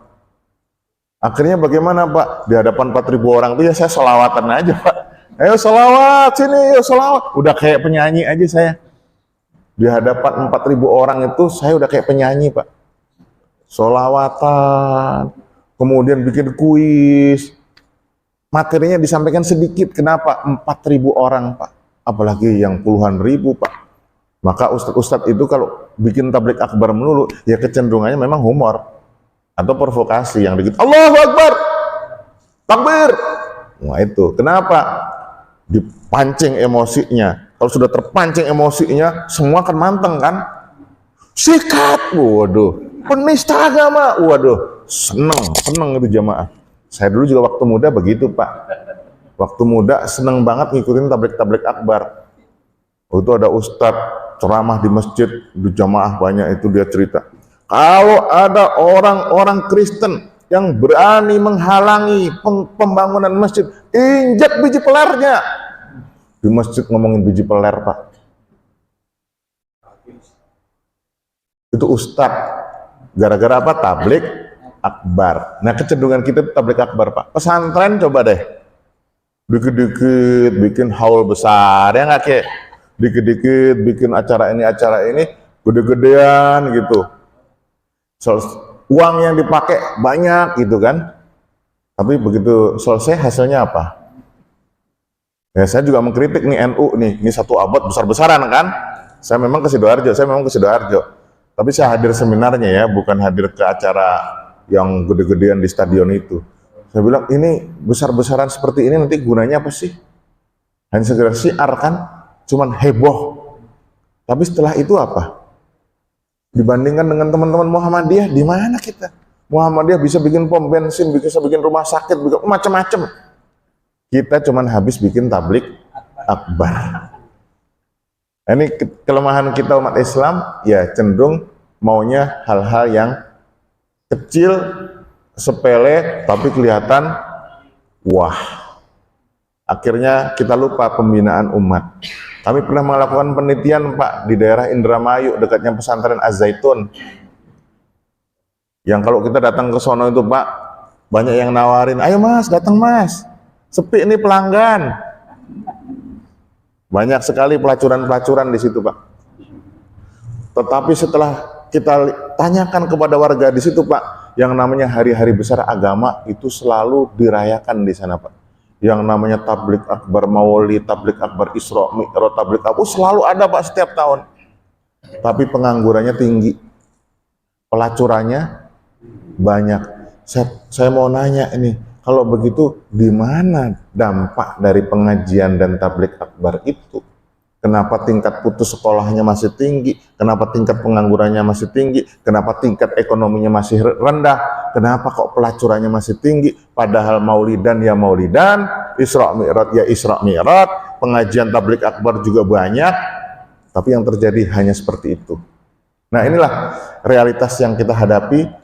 S1: Akhirnya bagaimana, Pak? Di hadapan 4.000 orang itu ya saya selawatan aja, Pak. Ayo selawat sini, ayo selawat. Udah kayak penyanyi aja saya. Di hadapan 4.000 orang itu saya udah kayak penyanyi, Pak. Selawatan, kemudian bikin kuis. Materinya disampaikan sedikit. Kenapa? 4.000 orang, Pak. Apalagi yang puluhan ribu, Pak. Maka ustadz-ustadz itu kalau bikin tablik akbar melulu, ya kecenderungannya memang humor atau provokasi yang dikit. Allahu Akbar, takbir. Nah itu, kenapa? Dipancing emosinya. Kalau sudah terpancing emosinya, semua akan manteng kan? Sikat, waduh. Penista agama, waduh. Seneng itu jamaah. Saya dulu juga waktu muda begitu, Pak. Waktu muda seneng banget ngikutin tablik-tablik akbar. Itu ada ustadz ceramah di masjid, di jamaah banyak itu dia cerita. Kalau ada orang-orang Kristen yang berani menghalangi pembangunan masjid, injak biji pelernya. Di masjid ngomongin biji peler, Pak. Itu ustadz. Gara-gara apa? Tablik akbar. Nah, kecenderungan kita itu tablik akbar, Pak. Pesantren coba deh. Dikit-dikit bikin haul besar, ya nggak, kayak dikit-dikit bikin acara ini, gede-gedean gitu. Uang yang dipakai banyak gitu kan. Tapi begitu selesai hasilnya apa? Ya saya juga mengkritik nih NU nih, ini satu abad besar-besaran kan. Saya memang ke Sidoarjo, tapi saya hadir seminarnya ya, bukan hadir ke acara yang gede-gedean di stadion itu. Saya bilang, ini besar-besaran seperti ini nanti gunanya apa sih? Hanya sekedar syiar kan, cuman heboh. Tapi setelah itu apa? Dibandingkan dengan teman-teman Muhammadiyah, di mana kita? Muhammadiyah bisa bikin pom bensin, bisa bikin rumah sakit, bikin macam-macam. Kita cuman habis bikin tablik akbar. Ini kelemahan kita umat Islam, ya cenderung maunya hal-hal yang kecil, sepele, tapi kelihatan wah. Akhirnya kita lupa pembinaan umat. Kami pernah melakukan penelitian, Pak, di daerah Indramayu, dekatnya pesantren Az-Zaitun. Yang kalau kita datang ke sono itu, Pak, banyak yang nawarin, ayo Mas, datang Mas. Sepi ini pelanggan. Banyak sekali pelacuran-pelacuran di situ, Pak. Tetapi setelah kita tanyakan kepada warga di situ, Pak, yang namanya hari-hari besar agama itu selalu dirayakan di sana, Pak. Yang namanya tablik akbar maulid, tablik akbar Isra Mi'raj, tablik akbar selalu ada, Pak, setiap tahun. Tapi penganggurannya tinggi, pelacurannya banyak. Saya mau nanya ini, kalau begitu di mana dampak dari pengajian dan tablik akbar itu? Kenapa tingkat putus sekolahnya masih tinggi? Kenapa tingkat penganggurannya masih tinggi? Kenapa tingkat ekonominya masih rendah? Kenapa kok pelacurannya masih tinggi? Padahal maulidan ya maulidan, Isra Mi'raj ya Isra Mi'raj, pengajian tablik akbar juga banyak, tapi yang terjadi hanya seperti itu. Nah, inilah realitas yang kita hadapi.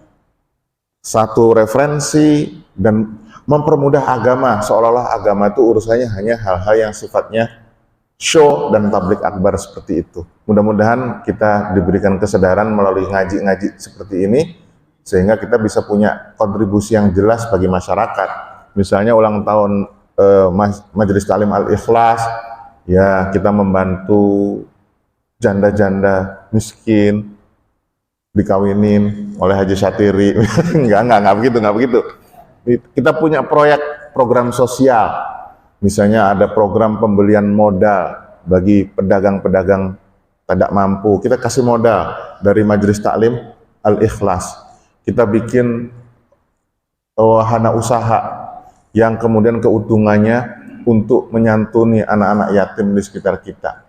S1: Satu referensi dan mempermudah agama, seolah-olah agama itu urusannya hanya hal-hal yang sifatnya show dan tablik akbar seperti itu. Mudah-mudahan kita diberikan kesadaran melalui ngaji-ngaji seperti ini, sehingga kita bisa punya kontribusi yang jelas bagi masyarakat. Misalnya ulang tahun Majelis Ta'lim Al-Ikhlas, ya kita membantu janda-janda miskin dikawinin oleh Haji Syatiri. enggak begitu. Kita punya program sosial. Misalnya ada program pembelian modal bagi pedagang-pedagang tidak mampu. Kita kasih modal dari Majelis Ta'lim Al-Ikhlas. Kita bikin wahana usaha yang kemudian keuntungannya untuk menyantuni anak-anak yatim di sekitar kita.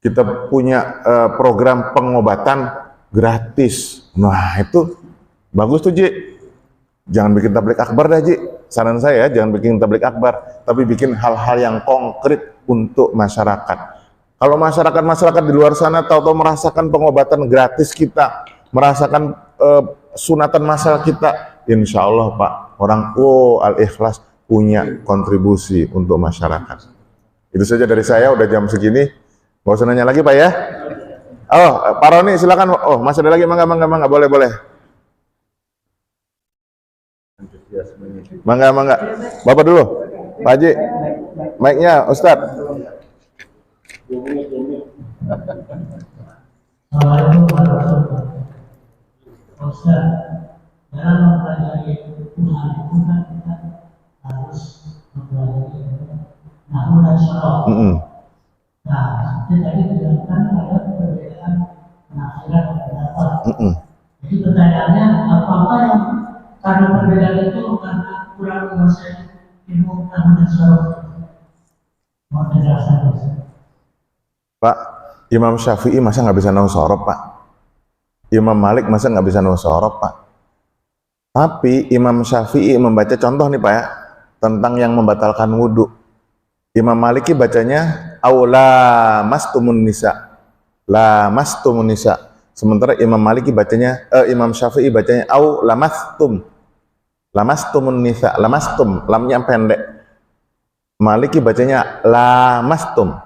S1: Kita punya program pengobatan gratis. Nah itu bagus tuh, Ji. Jangan bikin tablik akbar dah, Ji. Saran saya jangan bikin tablik akbar, tapi bikin hal-hal yang konkret untuk masyarakat. Kalau masyarakat di luar sana tahu-tahu merasakan pengobatan gratis kita, merasakan sunatan massal kita, insya Allah Pak, orang Al-Ikhlas punya kontribusi untuk masyarakat. Itu saja dari saya, udah jam segini. Nggak usah nanya lagi Pak ya. Oh, Pak Roni silakan. Oh, masih ada lagi, mangga, boleh. Mangga. Bapak dulu. Pak Haji. Mic-nya Ustadz.
S2: Assalamualaikum warahmatullahi wabarakatuh. Ustaz, dalam mempelajari Tuhan itu kan kita harus mempelajari nahwu dan sorof. Nah, tadi dijelaskan ada perbedaan penafsiran dan pendapat. Jadi pertanyaannya, apakah yang karena perbedaan itu karena kurang menguasai ilmu nahwu dan sorof? Mohon penjelasan, Ustaz.
S1: Pak, Imam Syafi'i masa nggak bisa nahwu sorof, Pak? Imam Malik masa nggak bisa nahwu sorof, Pak? Tapi Imam Syafi'i membaca contoh nih Pak ya, tentang yang membatalkan wudhu. Imam Maliki bacanya aula mastumun nisa, la mastumun nisa. Sementara Imam Maliki bacanya, Imam Syafi'i bacanya au lamastum, lamastumun nisa, lamastum, lamnya pendek. Maliki bacanya lamastum.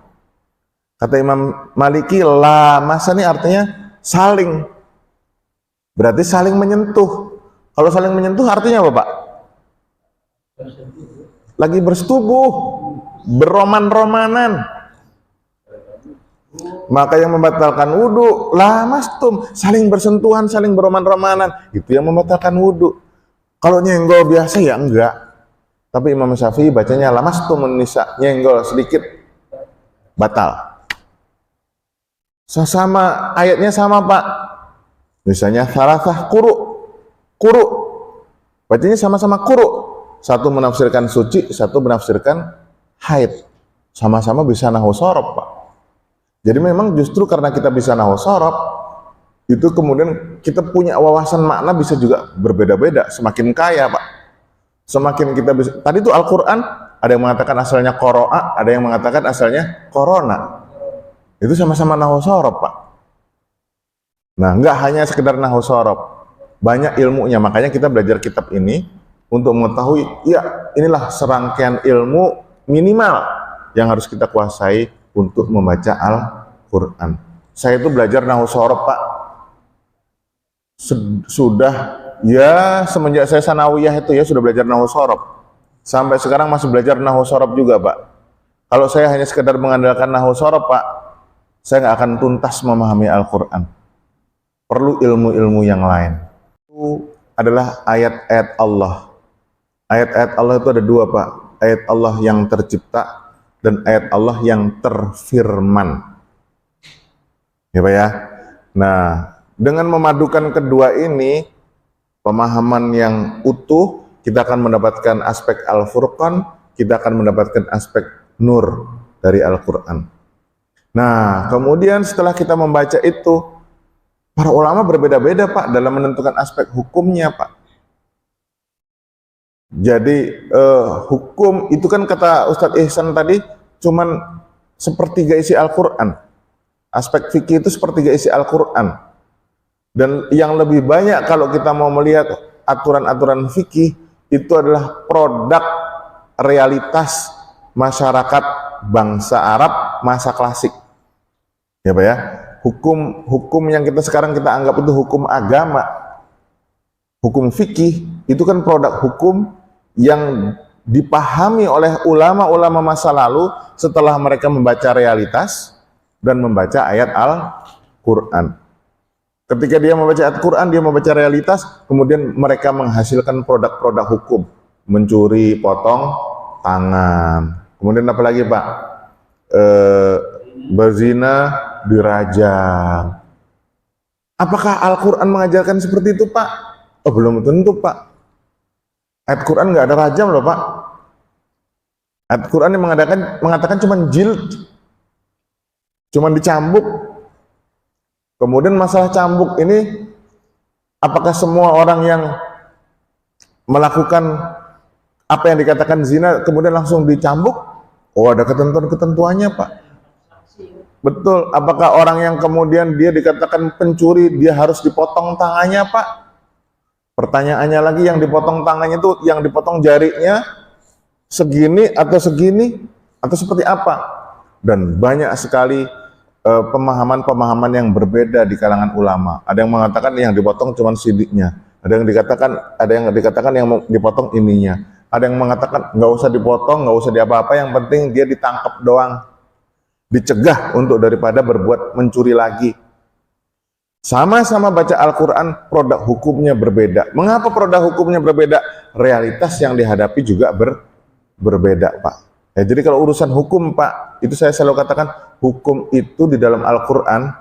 S1: Kata Imam Maliki, lamasa ini artinya saling. Berarti saling menyentuh. Kalau saling menyentuh artinya apa Pak? Lagi bersetubuh, beroman-romanan. Maka yang membatalkan wudhu, lamastum, saling bersentuhan, saling beroman-romanan. Itu yang membatalkan wudhu. Kalau nyenggol biasa ya enggak. Tapi Imam Syafi'i bacanya lamastumun nisa, nyenggol sedikit, batal. Sama ayatnya sama Pak. Misalnya salasah kuru, bacanya sama-sama kuru. Satu menafsirkan suci, satu menafsirkan haid. Sama-sama bisa nahwu sorof Pak. Jadi memang justru karena kita bisa nahwu sorof, itu kemudian kita punya wawasan makna bisa juga berbeda-beda, semakin kaya Pak. Semakin kita bisa, tadi itu Al-Quran, ada yang mengatakan asalnya qoro'a, ada yang mengatakan asalnya korona. Itu sama-sama nahwu sorof Pak. Nah, nggak hanya sekedar nahwu sorof, banyak ilmunya. Makanya kita belajar kitab ini untuk mengetahui, ya inilah serangkaian ilmu minimal yang harus kita kuasai untuk membaca Al-Quran. Saya itu belajar nahwu sorof Pak, sudah ya semenjak saya sanawiyah itu ya sudah belajar nahwu sorof. Sampai sekarang masih belajar nahwu sorof juga Pak. Kalau saya hanya sekedar mengandalkan nahwu sorof Pak, saya nggak akan tuntas memahami Al-Quran. Perlu ilmu-ilmu yang lain. Itu adalah ayat-ayat Allah. Ayat-ayat Allah itu ada dua Pak. Ayat Allah yang tercipta dan ayat Allah yang terfirman. Ya Pak ya. Nah, dengan memadukan kedua ini, pemahaman yang utuh, kita akan mendapatkan aspek Al-Furqan, kita akan mendapatkan aspek nur dari Al-Quran. Nah, kemudian setelah kita membaca itu, para ulama berbeda-beda Pak dalam menentukan aspek hukumnya Pak. Jadi hukum itu kan kata Ustadz Ihsan tadi cuman sepertiga isi Al-Quran. Aspek fikih itu sepertiga isi Al-Quran. Dan yang lebih banyak kalau kita mau melihat aturan-aturan fikih itu adalah produk realitas masyarakat bangsa Arab masa klasik. Ya Pak ya, hukum yang sekarang kita anggap itu hukum agama, hukum fikih, itu kan produk hukum yang dipahami oleh ulama-ulama masa lalu setelah mereka membaca realitas dan membaca ayat Al-Quran. Ketika dia membaca ayat Al-Quran, dia membaca realitas, kemudian mereka menghasilkan produk-produk hukum. Mencuri, potong tangan. Kemudian apa lagi Pak? Berzina, dirajam. Apakah Al-Quran mengajarkan seperti itu Pak? Oh belum tentu Pak. Ayat Quran nggak ada rajam loh Pak. Ayat Quran yang mengatakan cuman jild, cuman dicambuk. Kemudian masalah cambuk ini, apakah semua orang yang melakukan apa yang dikatakan zina kemudian langsung dicambuk? Oh ada ketentuan-ketentuannya Pak. Betul. Apakah orang yang kemudian dia dikatakan pencuri dia harus dipotong tangannya Pak? Pertanyaannya lagi, yang dipotong tangannya itu yang dipotong jarinya segini atau seperti apa? Dan banyak sekali pemahaman-pemahaman yang berbeda di kalangan ulama. Ada yang mengatakan yang dipotong cuma sidiknya, ada yang dikatakan yang dipotong ininya, ada yang mengatakan nggak usah dipotong, nggak usah diapa-apa, yang penting dia ditangkap doang, dicegah untuk daripada berbuat mencuri lagi. Sama-sama baca Al-Quran, produk hukumnya berbeda. Mengapa produk hukumnya berbeda? Realitas yang dihadapi juga berbeda Pak. Ya, jadi kalau urusan hukum Pak, itu saya selalu katakan, hukum itu di dalam Al-Quran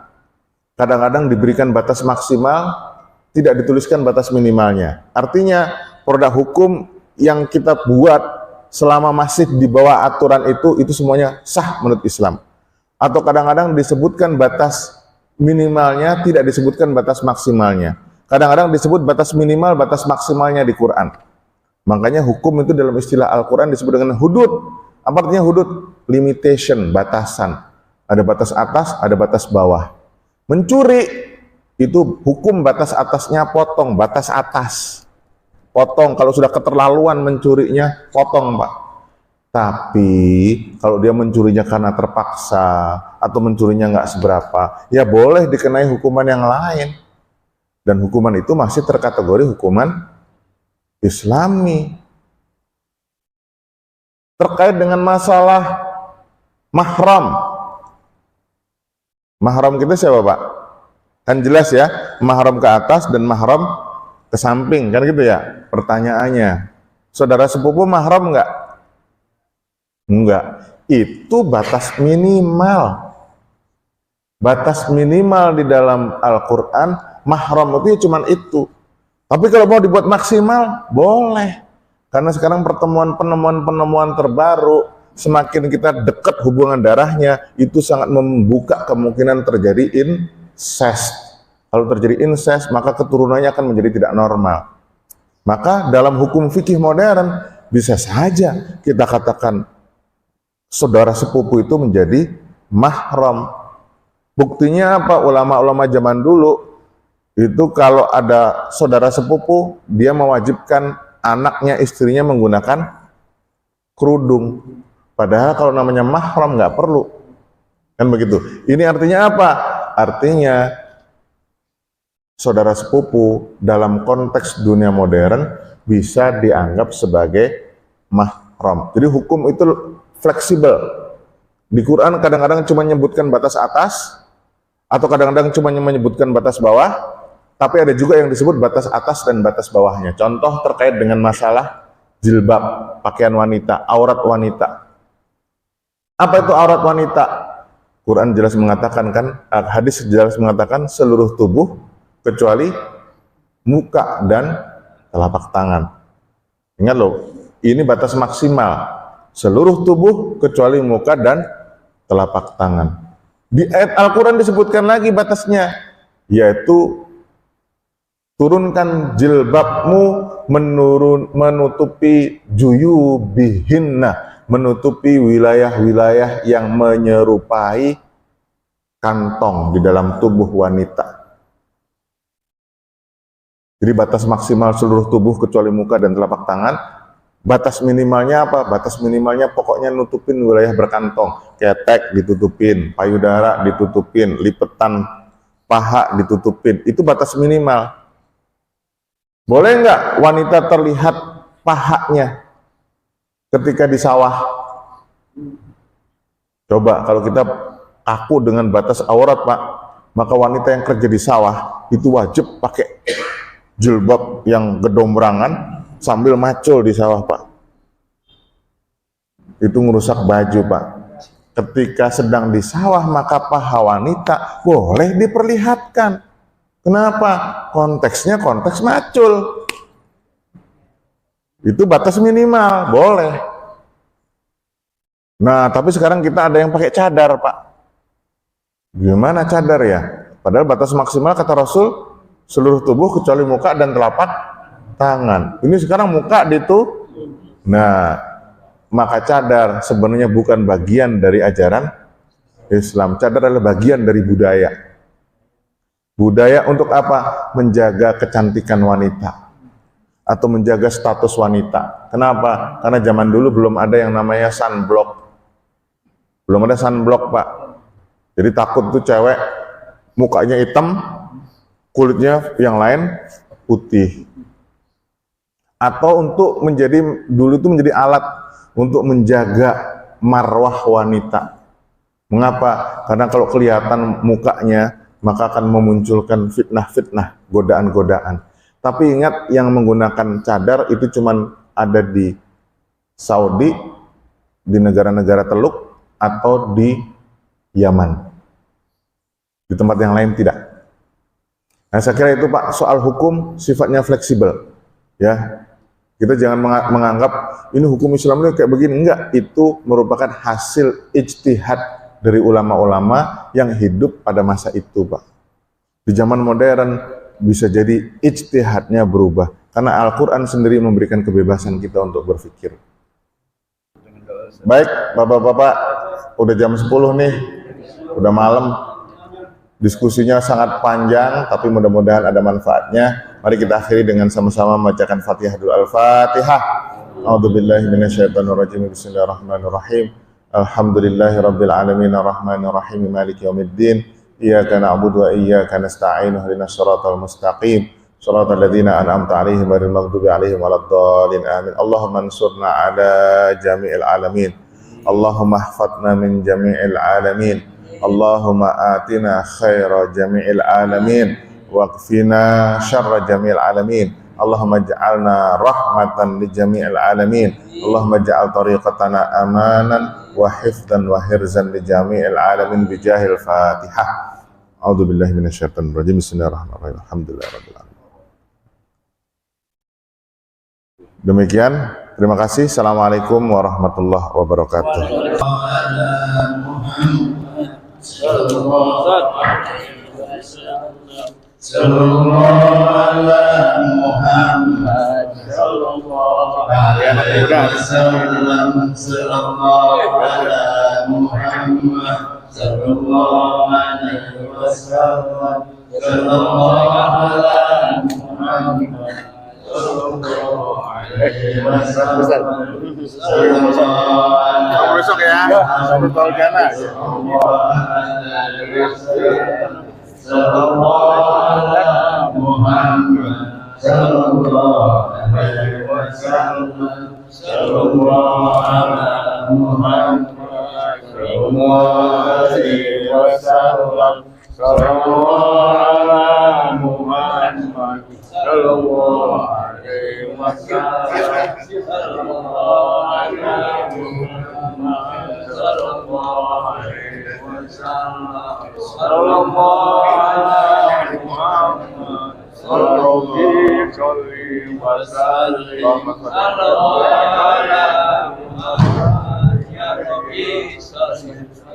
S1: kadang-kadang diberikan batas maksimal, tidak dituliskan batas minimalnya. Artinya produk hukum yang kita buat selama masih di bawah aturan itu semuanya sah menurut Islam. Atau kadang-kadang disebutkan batas minimalnya, tidak disebutkan batas maksimalnya. Kadang-kadang disebut batas minimal, batas maksimalnya di Quran. Makanya hukum itu dalam istilah Al-Quran disebut dengan hudud. Apa artinya hudud? Limitation, batasan. Ada batas atas, ada batas bawah. Mencuri itu hukum batas atasnya potong, batas atas. Potong, kalau sudah keterlaluan mencurinya, potong Pak. Tapi kalau dia mencurinya karena terpaksa atau mencurinya nggak seberapa, ya boleh dikenai hukuman yang lain. Dan hukuman itu masih terkategori hukuman Islami. Terkait dengan masalah mahram. Mahram kita siapa Pak? Kan jelas ya, mahram ke atas dan mahram ke samping, kan gitu ya. Pertanyaannya, saudara sepupu mahram nggak? Enggak, itu batas minimal. Batas minimal di dalam Al-Quran, mahram itu ya cuman itu. Tapi kalau mau dibuat maksimal, boleh. Karena sekarang penemuan terbaru, semakin kita dekat hubungan darahnya, itu sangat membuka kemungkinan terjadi incest. Kalau terjadi incest, maka keturunannya akan menjadi tidak normal. Maka dalam hukum fikih modern, bisa saja kita katakan saudara sepupu itu menjadi mahram. Buktinya apa? Ulama-ulama zaman dulu itu kalau ada saudara sepupu, dia mewajibkan anaknya, istrinya menggunakan kerudung. Padahal kalau namanya mahram nggak perlu. Kan begitu. Ini artinya apa? Artinya saudara sepupu dalam konteks dunia modern bisa dianggap sebagai mahram. Jadi hukum itu fleksibel. Di Quran kadang-kadang cuma menyebutkan batas atas, atau kadang-kadang cuma menyebutkan batas bawah, tapi ada juga yang disebut batas atas dan batas bawahnya. Contoh terkait dengan masalah jilbab, pakaian wanita, aurat wanita. Apa itu aurat wanita? Quran jelas mengatakan kan, hadis jelas mengatakan seluruh tubuh kecuali muka dan telapak tangan. Ingat loh, ini batas maksimal. Seluruh tubuh kecuali muka dan telapak tangan. Di ayat Al-Quran disebutkan lagi batasnya, yaitu turunkan jilbabmu menutupi juyubihinna, menutupi wilayah-wilayah yang menyerupai kantong di dalam tubuh wanita. Jadi batas maksimal seluruh tubuh kecuali muka dan telapak tangan. Batas minimalnya apa? Batas minimalnya pokoknya nutupin wilayah berkantong. Ketek ditutupin, payudara ditutupin, lipetan paha ditutupin. Itu batas minimal. Boleh nggak wanita terlihat pahanya ketika di sawah? Coba kalau kita kaku dengan batas aurat, Pak, maka wanita yang kerja di sawah itu wajib pakai jilbab yang gedombrangan sambil macul di sawah, Pak. Itu ngerusak baju, Pak. Ketika sedang di sawah maka paha wanita boleh diperlihatkan. Kenapa? Konteksnya konteks macul. Itu batas minimal, boleh. Nah, tapi sekarang kita ada yang pakai cadar, Pak. Gimana cadar ya? Padahal batas maksimal kata Rasul seluruh tubuh kecuali muka dan telapak tangan. Ini sekarang muka ditutup. Nah, maka cadar sebenarnya bukan bagian dari ajaran Islam. Cadar adalah bagian dari budaya. Budaya untuk apa? Menjaga kecantikan wanita atau menjaga status wanita. Kenapa? Karena zaman dulu belum ada yang namanya sunblock. Belum ada sunblock, Pak. Jadi takut tuh cewek mukanya hitam, kulitnya yang lain putih. Atau untuk menjadi, dulu itu menjadi alat untuk menjaga marwah wanita. Mengapa? Karena kalau kelihatan mukanya, maka akan memunculkan fitnah-fitnah, godaan-godaan. Tapi ingat, yang menggunakan cadar itu cuman ada di Saudi, di negara-negara Teluk, atau di Yaman. Di tempat yang lain tidak. Nah, saya kira itu, Pak, soal hukum sifatnya fleksibel. Ya. Kita jangan menganggap ini hukum Islam ini kayak begini. Enggak, itu merupakan hasil ijtihad dari ulama-ulama yang hidup pada masa itu, Pak. Di zaman modern bisa jadi ijtihadnya berubah. Karena Al-Quran sendiri memberikan kebebasan kita untuk berpikir. Baik, Bapak-Bapak, udah jam 10 nih, udah malam. Diskusinya sangat panjang, tapi mudah-mudahan ada manfaatnya. Mari kita akhiri dengan sama-sama membacakan Fatihah dulu. Al-Fatihah. A'udzubillahi minasyaitonirrajim. Bismillahirrahmanirrahim. Alhamdulillahirabbil alamin arrahmanir rahim maliki yaumiddin. Iyyaka na'budu wa iyyaka nasta'in. Ihdinas shiratal mustaqim. Shiratal ladzina an'amta 'alaihim ghairil maghdubi 'alaihim waladdallin. Amin. Allahumma ansurna 'ala jami'il alamin. Allahumma ihfadna min jami'il alamin. Allahumma atina khaira jami'il alamin waqfina syarra jami'il alamin. Allahumma ja'alna rahmatan li jami'il alamin. Allahumma ja'al tariqatana amanan wa hifdan wa hirzan li jami'il alamin bijahil Fatihah. A'udzubillahi minasyaitonir rajim. Bismillahirrahmanirrahim. Alhamdulillahirabbil alamin. Demikian, terima kasih. Assalamualaikum warahmatullahi wabarakatuh. Sallallahu ala Muhammad sallallahu alaihi wasallam. Sallallahu ala Muhammad sallallahu alaihi wasallam. Sallallahu ala Muhammad sallallahu alaihi wasallam. Besok ya, betul Gana. Sallallahu ala Muhammad sallallahu alaihi wasallam. Sallallahu ala Muhammad sallallahu alaihi wasallam. Sallallahu ala Muhammad sallallahu alaihi wasallam. Sallallahu ala Muhammad sallallahu alaihi wasallam. Sallallahu ala Muhammad sallallahu alaihi wasallam. Sallallahu ala Muhammad ya Rabbi sallallahu.